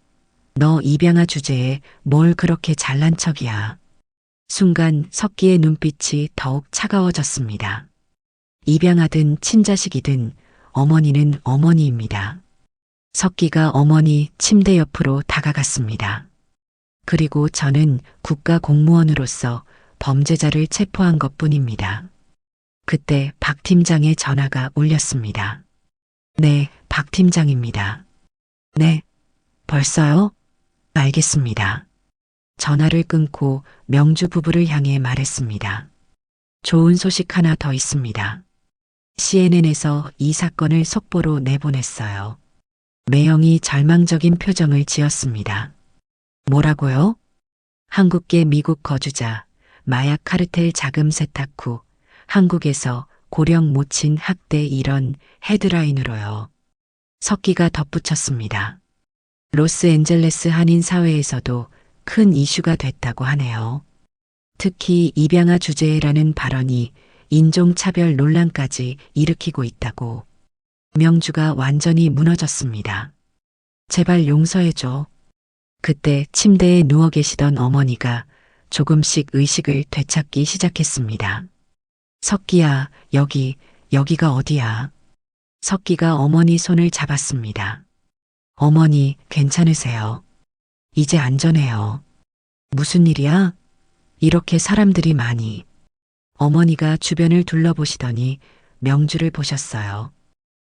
너 입양아 주제에 뭘 그렇게 잘난 척이야. 순간 석기의 눈빛이 더욱 차가워졌습니다. 입양아든 친자식이든 어머니는 어머니입니다. 석기가 어머니 침대 옆으로 다가갔습니다. 그리고 저는 국가 공무원으로서 범죄자를 체포한 것뿐입니다. 그때 박 팀장의 전화가 울렸습니다. 네, 박 팀장입니다. 네, 벌써요? 알겠습니다. 전화를 끊고 명주 부부를 향해 말했습니다. 좋은 소식 하나 더 있습니다. CNN에서 이 사건을 속보로 내보냈어요. 매형이 절망적인 표정을 지었습니다. 뭐라고요? 한국계 미국 거주자, 마약 카르텔 자금 세탁 후 한국에서 고령 모친 학대 이런 헤드라인으로요. 석기가 덧붙였습니다. 로스앤젤레스 한인 사회에서도 큰 이슈가 됐다고 하네요. 특히 입양아 주제라는 발언이 인종차별 논란까지 일으키고 있다고. 명주가 완전히 무너졌습니다. 제발 용서해줘. 그때 침대에 누워 계시던 어머니가 조금씩 의식을 되찾기 시작했습니다. 석기야, 여기가 어디야? 석기가 어머니 손을 잡았습니다. 어머니, 괜찮으세요? 이제 안전해요. 무슨 일이야? 이렇게 사람들이 많이. 어머니가 주변을 둘러보시더니 명주를 보셨어요.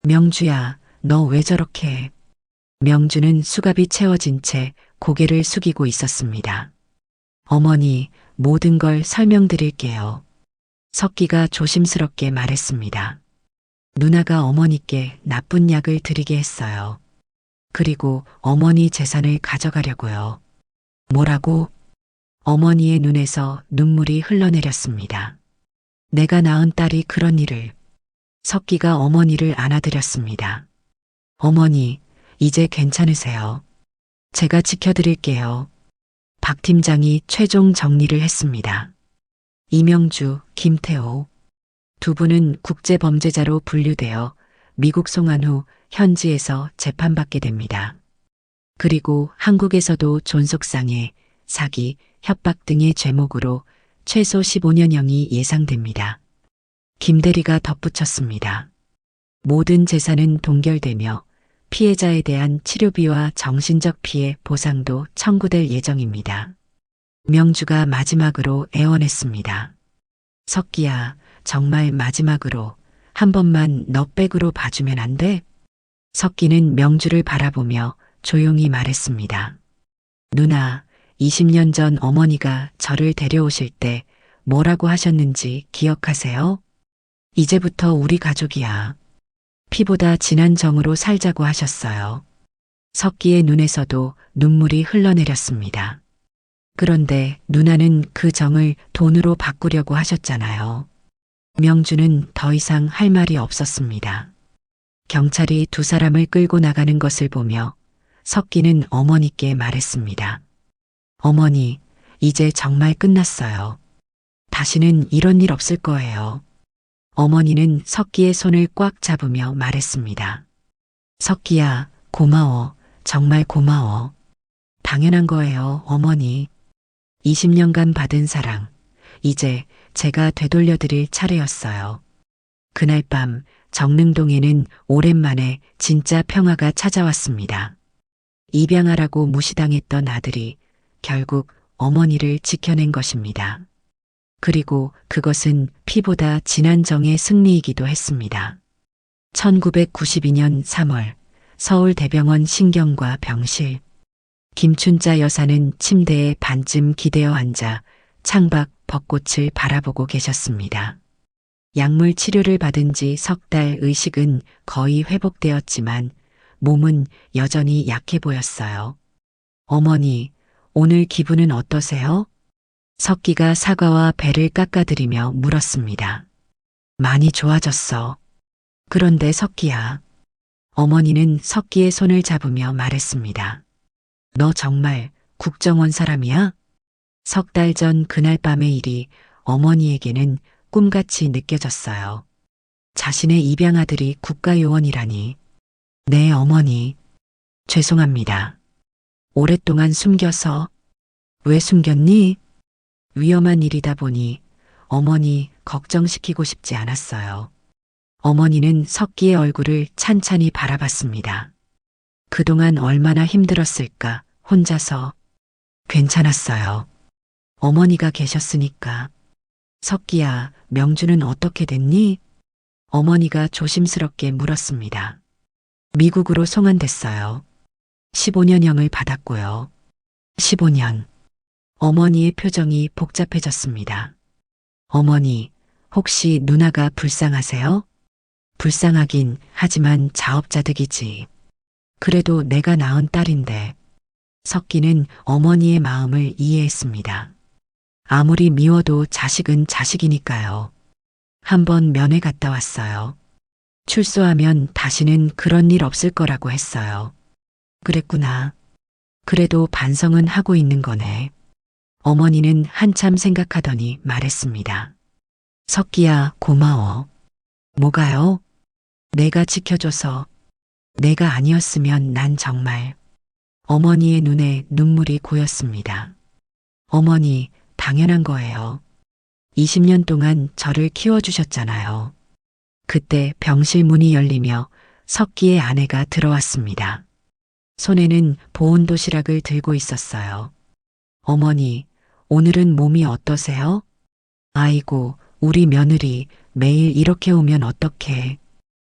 명주야, 너 왜 저렇게 해? 명주는 수갑이 채워진 채 고개를 숙이고 있었습니다. 어머니, 모든 걸 설명드릴게요. 석기가 조심스럽게 말했습니다. 누나가 어머니께 나쁜 약을 드리게 했어요. 그리고 어머니 재산을 가져가려고요. 뭐라고? 어머니의 눈에서 눈물이 흘러내렸습니다. 내가 낳은 딸이 그런 일을. 석기가 어머니를 안아드렸습니다. 어머니, 이제 괜찮으세요. 제가 지켜드릴게요. 박 팀장이 최종 정리를 했습니다. 이명주, 김태호 두 분은 국제범죄자로 분류되어 미국 송환 후 현지에서 재판받게 됩니다. 그리고 한국에서도 존속상해, 사기, 협박 등의 죄목으로 최소 15년형이 예상됩니다. 김 대리가 덧붙였습니다. 모든 재산은 동결되며 피해자에 대한 치료비와 정신적 피해 보상도 청구될 예정입니다. 명주가 마지막으로 애원했습니다. 석기야, 정말 마지막으로 한 번만 너 백으로 봐주면 안 돼? 석기는 명주를 바라보며 조용히 말했습니다. 누나, 20년 전 어머니가 저를 데려오실 때 뭐라고 하셨는지 기억하세요? 이제부터 우리 가족이야. 피보다 진한 정으로 살자고 하셨어요. 석기의 눈에서도 눈물이 흘러내렸습니다. 그런데 누나는 그 정을 돈으로 바꾸려고 하셨잖아요. 명주는 더 이상 할 말이 없었습니다. 경찰이 두 사람을 끌고 나가는 것을 보며 석기는 어머니께 말했습니다. 어머니, 이제 정말 끝났어요. 다시는 이런 일 없을 거예요. 어머니는 석기의 손을 꽉 잡으며 말했습니다. 석기야, 고마워. 정말 고마워. 당연한 거예요, 어머니. 20년간 받은 사랑, 이제 제가 되돌려드릴 차례였어요. 그날 밤 정릉동에는 오랜만에 진짜 평화가 찾아왔습니다. 입양하라고 무시당했던 아들이 결국 어머니를 지켜낸 것입니다. 그리고 그것은 피보다 진한 정의 승리이기도 했습니다. 1992년 3월 서울대병원 신경과 병실. 김춘자 여사는 침대에 반쯤 기대어 앉아 창밖 벚꽃을 바라보고 계셨습니다. 약물 치료를 받은 지 석 달 의식은 거의 회복되었지만 몸은 여전히 약해 보였어요. 어머니, 오늘 기분은 어떠세요? 석기가 사과와 배를 깎아드리며 물었습니다. 많이 좋아졌어. 그런데 석기야. 어머니는 석기의 손을 잡으며 말했습니다. 너 정말 국정원 사람이야? 석 달 전 그날 밤의 일이 어머니에게는 꿈같이 느껴졌어요. 자신의 입양아들이 국가요원이라니. 네, 어머니. 죄송합니다. 오랫동안 숨겨서. 왜 숨겼니? 위험한 일이다 보니 어머니 걱정시키고 싶지 않았어요. 어머니는 석기의 얼굴을 찬찬히 바라봤습니다. 그동안 얼마나 힘들었을까, 혼자서. 괜찮았어요. 어머니가 계셨으니까. 석기야, 명주는 어떻게 됐니? 어머니가 조심스럽게 물었습니다. 미국으로 송환됐어요. 15년형을 받았고요. 15년. 어머니의 표정이 복잡해졌습니다. 어머니, 혹시 누나가 불쌍하세요? 불쌍하긴 하지만 자업자득이지. 그래도 내가 낳은 딸인데. 석기는 어머니의 마음을 이해했습니다. 아무리 미워도 자식은 자식이니까요. 한번 면회 갔다 왔어요. 출소하면 다시는 그런 일 없을 거라고 했어요. 그랬구나. 그래도 반성은 하고 있는 거네. 어머니는 한참 생각하더니 말했습니다. 석기야, 고마워. 뭐가요? 내가 지켜줘서. 내가 아니었으면 난 정말. 어머니의 눈에 눈물이 고였습니다. 어머니, 당연한 거예요. 20년 동안 저를 키워주셨잖아요. 그때 병실 문이 열리며 석기의 아내가 들어왔습니다. 손에는 보온 도시락을 들고 있었어요. 어머니, 오늘은 몸이 어떠세요? 아이고, 우리 며느리 매일 이렇게 오면 어떡해.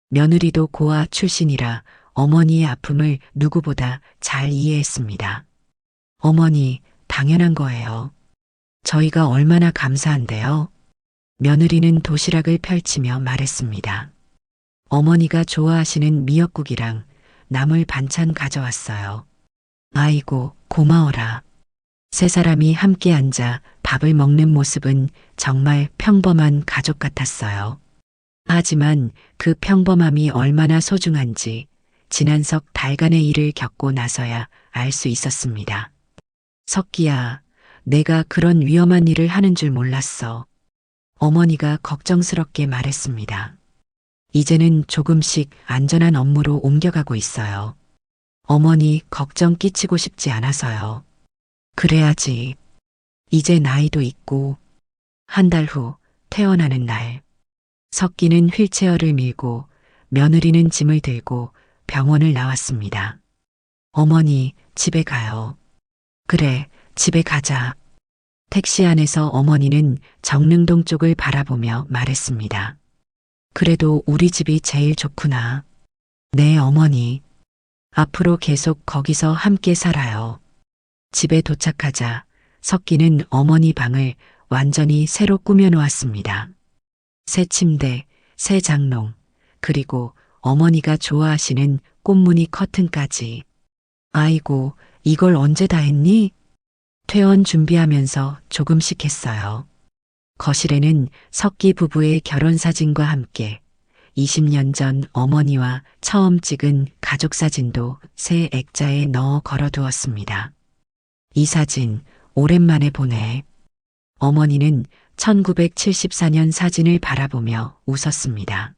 며느리도 고아 출신이라 어머니의 아픔을 누구보다 잘 이해했습니다. 어머니, 당연한 거예요. 저희가 얼마나 감사한데요. 며느리는 도시락을 펼치며 말했습니다. 어머니가 좋아하시는 미역국이랑 나물 반찬 가져왔어요. 아이고, 고마워라. 세 사람이 함께 앉아 밥을 먹는 모습은 정말 평범한 가족 같았어요. 하지만 그 평범함이 얼마나 소중한지 지난 석 달간의 일을 겪고 나서야 알 수 있었습니다. 석기야, 내가 그런 위험한 일을 하는 줄 몰랐어. 어머니가 걱정스럽게 말했습니다. 이제는 조금씩 안전한 업무로 옮겨가고 있어요. 어머니 걱정 끼치고 싶지 않아서요. 그래야지. 이제 나이도 있고, 한 달 후 태어나는 날, 석기는 휠체어를 밀고 며느리는 짐을 들고 병원을 나왔습니다. 어머니, 집에 가요. 그래, 집에 가자. 택시 안에서 어머니는 정릉동 쪽을 바라보며 말했습니다. 그래도 우리 집이 제일 좋구나. 네, 어머니. 앞으로 계속 거기서 함께 살아요. 집에 도착하자 석기는 어머니 방을 완전히 새로 꾸며놓았습니다. 새 침대, 새 장롱, 그리고 어머니가 좋아하시는 꽃무늬 커튼까지. 아이고, 이걸 언제 다 했니? 퇴원 준비하면서 조금씩 했어요. 거실에는 석기 부부의 결혼 사진과 함께 20년 전 어머니와 처음 찍은 가족 사진도 새 액자에 넣어 걸어두었습니다. 이 사진 오랜만에 보네. 어머니는 1974년 사진을 바라보며 웃었습니다.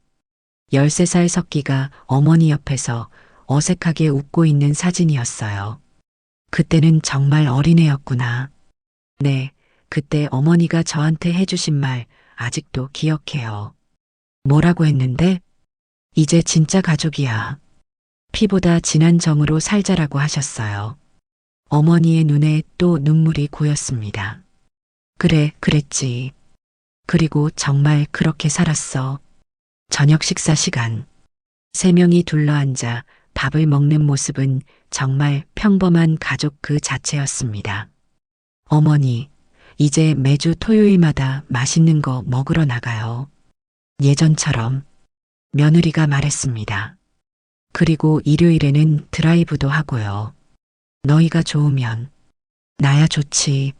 13살 석기가 어머니 옆에서 어색하게 웃고 있는 사진이었어요. 그때는 정말 어린애였구나. 네, 그때 어머니가 저한테 해주신 말 아직도 기억해요. 뭐라고 했는데? 이제 진짜 가족이야. 피보다 진한 정으로 살자라고 하셨어요. 어머니의 눈에 또 눈물이 고였습니다. 그래, 그랬지. 그리고 정말 그렇게 살았어. 저녁 식사 시간. 3명이 둘러앉아 밥을 먹는 모습은 정말 평범한 가족 그 자체였습니다. 어머니, 이제 매주 토요일마다 맛있는 거 먹으러 나가요. 예전처럼 며느리가 말했습니다. 그리고 일요일에는 드라이브도 하고요. 너희가 좋으면. 나야 좋지.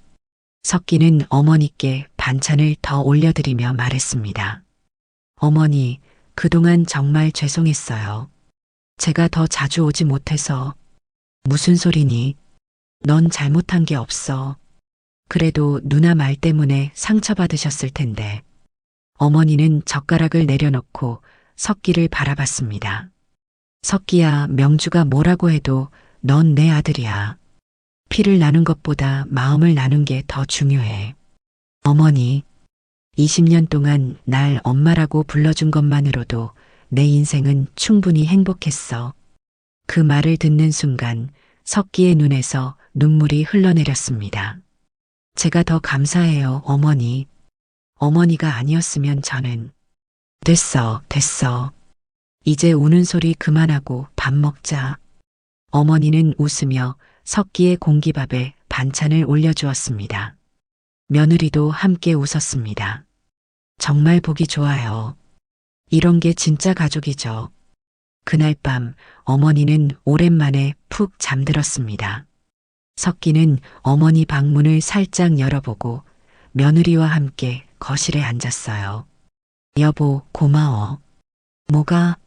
석기는 어머니께 반찬을 더 올려드리며 말했습니다. 어머니, 그동안 정말 죄송했어요. 제가 더 자주 오지 못해서. 무슨 소리니? 넌 잘못한 게 없어. 그래도 누나 말 때문에 상처받으셨을 텐데. 어머니는 젓가락을 내려놓고 석기를 바라봤습니다. 석기야, 명주가 뭐라고 해도 넌 내 아들이야. 피를 나눈 것보다 마음을 나눈 게 더 중요해. 어머니, 20년 동안 날 엄마라고 불러준 것만으로도 내 인생은 충분히 행복했어. 그 말을 듣는 순간 석기의 눈에서 눈물이 흘러내렸습니다. 제가 더 감사해요, 어머니. 어머니가 아니었으면 저는. 됐어. 이제 우는 소리 그만하고 밥 먹자. 어머니는 웃으며 석기의 공기밥에 반찬을 올려주었습니다. 며느리도 함께 웃었습니다. 정말 보기 좋아요. 이런 게 진짜 가족이죠. 그날 밤 어머니는 오랜만에 푹 잠들었습니다. 석기는 어머니 방문을 살짝 열어보고 며느리와 함께 거실에 앉았어요. 여보, 고마워. 뭐가?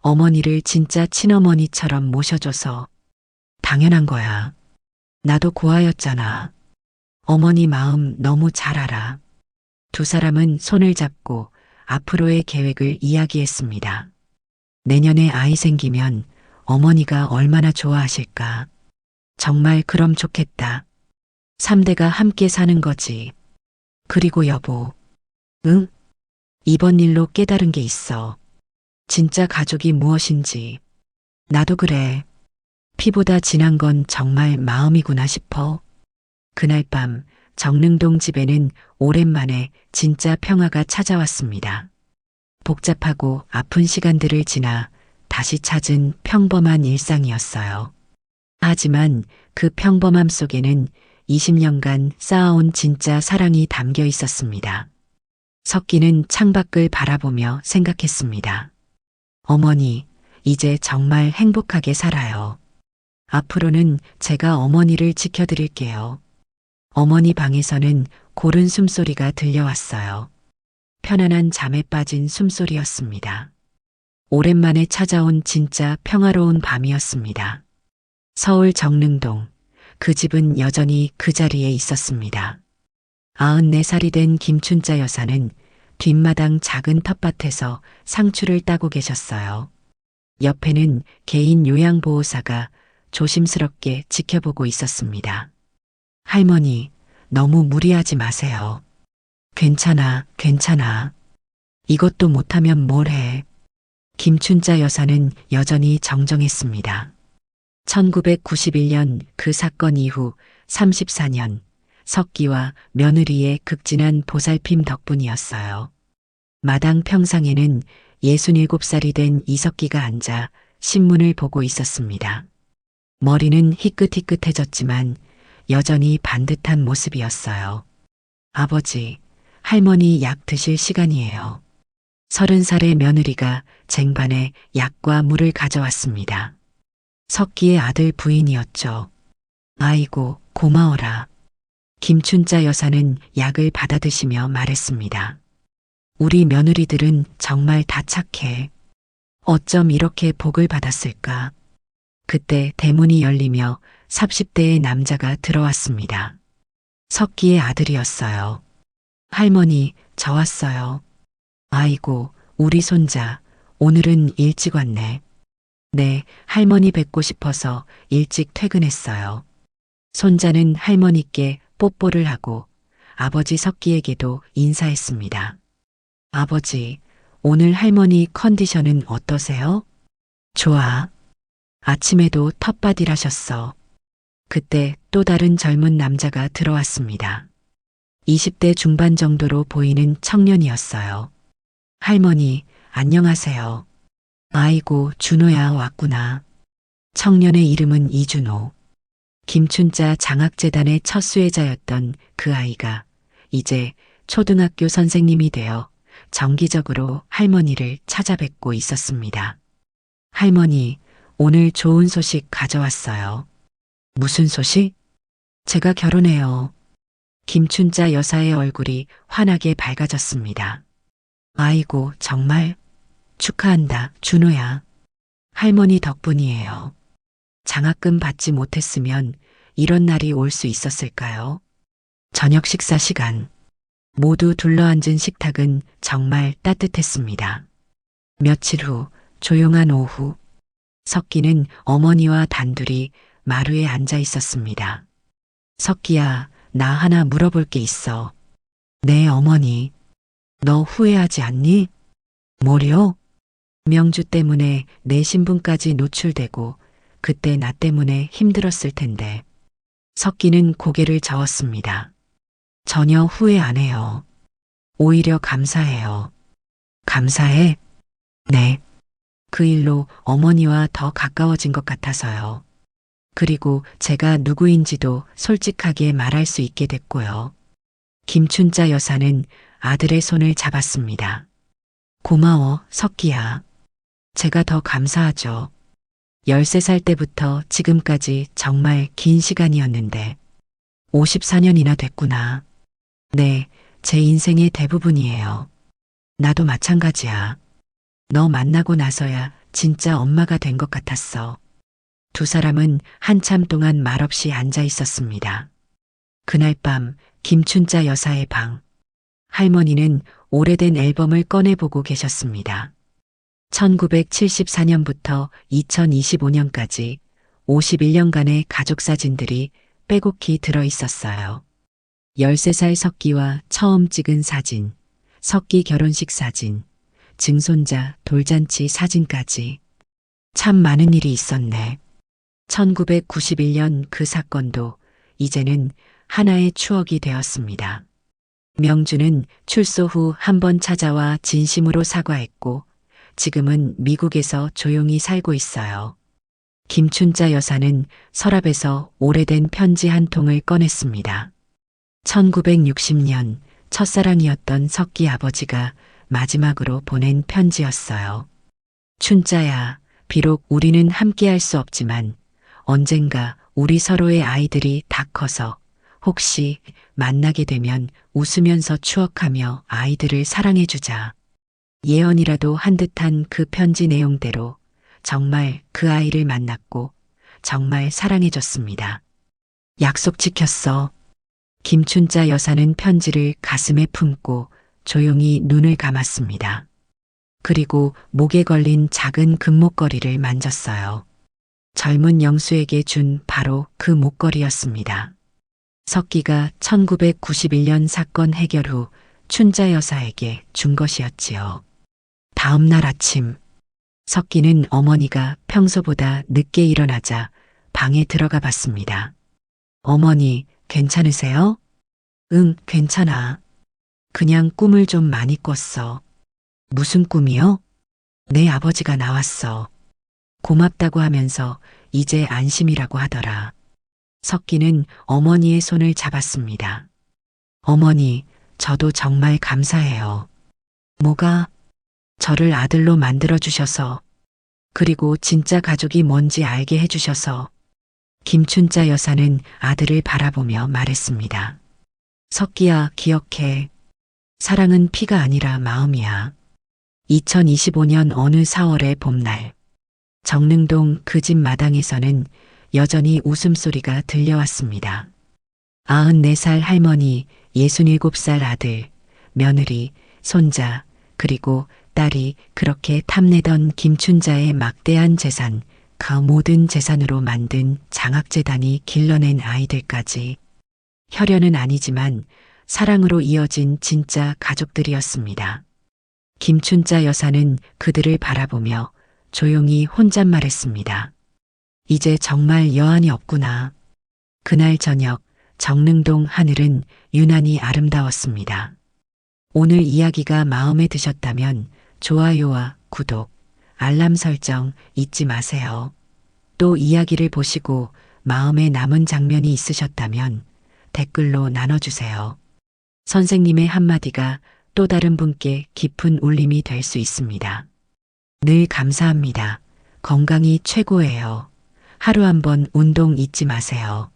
어머니를 진짜 친어머니처럼 모셔줘서. 당연한 거야. 나도 고아였잖아. 어머니 마음 너무 잘 알아. 두 사람은 손을 잡고 앞으로의 계획을 이야기했습니다. 내년에 아이 생기면 어머니가 얼마나 좋아하실까. 정말 그럼 좋겠다. 3대가 함께 사는 거지. 그리고 여보. 응? 이번 일로 깨달은 게 있어. 진짜 가족이 무엇인지. 나도 그래. 피보다 진한 건 정말 마음이구나 싶어. 그날 밤 정릉동 집에는 오랜만에 진짜 평화가 찾아왔습니다. 복잡하고 아픈 시간들을 지나 다시 찾은 평범한 일상이었어요. 하지만 그 평범함 속에는 20년간 쌓아온 진짜 사랑이 담겨 있었습니다. 석기는 창밖을 바라보며 생각했습니다. 어머니, 이제 정말 행복하게 살아요. 앞으로는 제가 어머니를 지켜드릴게요. 어머니 방에서는 고른 숨소리가 들려왔어요. 편안한 잠에 빠진 숨소리였습니다. 오랜만에 찾아온 진짜 평화로운 밤이었습니다. 서울 정릉동, 그 집은 여전히 그 자리에 있었습니다. 94살이 된 김춘자 여사는 뒷마당 작은 텃밭에서 상추를 따고 계셨어요. 옆에는 개인 요양보호사가 조심스럽게 지켜보고 있었습니다. 할머니, 너무 무리하지 마세요. 괜찮아, 괜찮아. 이것도 못하면 뭘 해. 김춘자 여사는 여전히 정정했습니다. 1991년 그 사건 이후 34년 석기와 며느리의 극진한 보살핌 덕분이었어요. 마당 평상에는 67살이 된 이석기가 앉아 신문을 보고 있었습니다. 머리는 희끗희끗해졌지만 여전히 반듯한 모습이었어요. 아버지, 할머니 약 드실 시간이에요. 30살의 며느리가 쟁반에 약과 물을 가져왔습니다. 석기의 아들 부인이었죠. 아이고, 고마워라. 김춘자 여사는 약을 받아드시며 말했습니다. 우리 며느리들은 정말 다 착해. 어쩜 이렇게 복을 받았을까? 그때 대문이 열리며 30대의 남자가 들어왔습니다. 석기의 아들이었어요. 할머니, 저 왔어요. 아이고, 우리 손자, 오늘은 일찍 왔네. 네, 할머니 뵙고 싶어서 일찍 퇴근했어요. 손자는 할머니께 뽀뽀를 하고 아버지 석기에게도 인사했습니다. 아버지, 오늘 할머니 컨디션은 어떠세요? 좋아. 아침에도 텃밭 일하셨어. 그때 또 다른 젊은 남자가 들어왔습니다. 20대 중반 정도로 보이는 청년이었어요. 할머니, 안녕하세요. 아이고, 준호야 왔구나. 청년의 이름은 이준호. 김춘자 장학재단의 첫 수혜자였던 그 아이가 이제 초등학교 선생님이 되어 정기적으로 할머니를 찾아뵙고 있었습니다. 할머니, 오늘 좋은 소식 가져왔어요. 무슨 소식? 제가 결혼해요. 김춘자 여사의 얼굴이 환하게 밝아졌습니다. 아이고, 정말? 축하한다, 준호야. 할머니 덕분이에요. 장학금 받지 못했으면 이런 날이 올 수 있었을까요? 저녁 식사 시간. 모두 둘러앉은 식탁은 정말 따뜻했습니다. 며칠 후 조용한 오후, 석기는 어머니와 단둘이 마루에 앉아 있었습니다. 석기야, 나 하나 물어볼 게 있어. 네, 어머니. 너 후회하지 않니? 뭐요? 명주 때문에 내 신분까지 노출되고 그때 나 때문에 힘들었을 텐데. 석기는 고개를 저었습니다. 전혀 후회 안 해요. 오히려 감사해요. 감사해? 네. 그 일로 어머니와 더 가까워진 것 같아서요. 그리고 제가 누구인지도 솔직하게 말할 수 있게 됐고요. 김춘자 여사는 아들의 손을 잡았습니다. 고마워, 석기야. 제가 더 감사하죠. 13살 때부터 지금까지 정말 긴 시간이었는데 54년이나 됐구나. 네, 제 인생의 대부분이에요. 나도 마찬가지야. 너 만나고 나서야 진짜 엄마가 된 것 같았어. 두 사람은 한참 동안 말없이 앉아 있었습니다. 그날 밤 김춘자 여사의 방. 할머니는 오래된 앨범을 꺼내보고 계셨습니다. 1974년부터 2025년까지 51년간의 가족 사진들이 빼곡히 들어 있었어요. 13살 석기와 처음 찍은 사진, 석기 결혼식 사진, 증손자 돌잔치 사진까지. 참 많은 일이 있었네. 1991년 그 사건도 이제는 하나의 추억이 되었습니다. 명주는 출소 후 한 번 찾아와 진심으로 사과했고 지금은 미국에서 조용히 살고 있어요. 김춘자 여사는 서랍에서 오래된 편지 한 통을 꺼냈습니다. 1960년 첫사랑이었던 석기 아버지가 마지막으로 보낸 편지였어요. 춘자야, 비록 우리는 함께할 수 없지만 언젠가 우리 서로의 아이들이 다 커서 혹시 만나게 되면 웃으면서 추억하며 아이들을 사랑해주자. 예언이라도 한 듯한 그 편지 내용대로 정말 그 아이를 만났고 정말 사랑해줬습니다. 약속 지켰어. 김춘자 여사는 편지를 가슴에 품고 조용히 눈을 감았습니다. 그리고 목에 걸린 작은 금목걸이를 만졌어요. 젊은 영수에게 준 바로 그 목걸이였습니다. 석기가 1991년 사건 해결 후 춘자 여사에게 준 것이었지요. 다음 날 아침, 석기는 어머니가 평소보다 늦게 일어나자 방에 들어가 봤습니다. 어머니, 괜찮으세요? 응, 괜찮아. 그냥 꿈을 좀 많이 꿨어. 무슨 꿈이요? 내 아버지가 나왔어. 고맙다고 하면서 이제 안심이라고 하더라. 석기는 어머니의 손을 잡았습니다. 어머니, 저도 정말 감사해요. 뭐가? 저를 아들로 만들어주셔서, 그리고 진짜 가족이 뭔지 알게 해주셔서, 김춘자 여사는 아들을 바라보며 말했습니다. 석기야, 기억해. 사랑은 피가 아니라 마음이야. 2025년 어느 4월의 봄날, 정릉동 그 집 마당에서는 여전히 웃음소리가 들려왔습니다. 94살 할머니, 67살 아들, 며느리, 손자, 그리고 딸이 그렇게 탐내던 김춘자의 막대한 재산, 그 모든 재산으로 만든 장학재단이 길러낸 아이들까지. 혈연은 아니지만 사랑으로 이어진 진짜 가족들이었습니다. 김춘자 여사는 그들을 바라보며 조용히 혼잣말했습니다. 이제 정말 여한이 없구나. 그날 저녁 정릉동 하늘은 유난히 아름다웠습니다. 오늘 이야기가 마음에 드셨다면 좋아요와 구독, 알람 설정 잊지 마세요. 또 이야기를 보시고 마음에 남은 장면이 있으셨다면 댓글로 나눠주세요. 선생님의 한마디가 또 다른 분께 깊은 울림이 될 수 있습니다. 늘 감사합니다. 건강이 최고예요. 하루 한번 운동 잊지 마세요.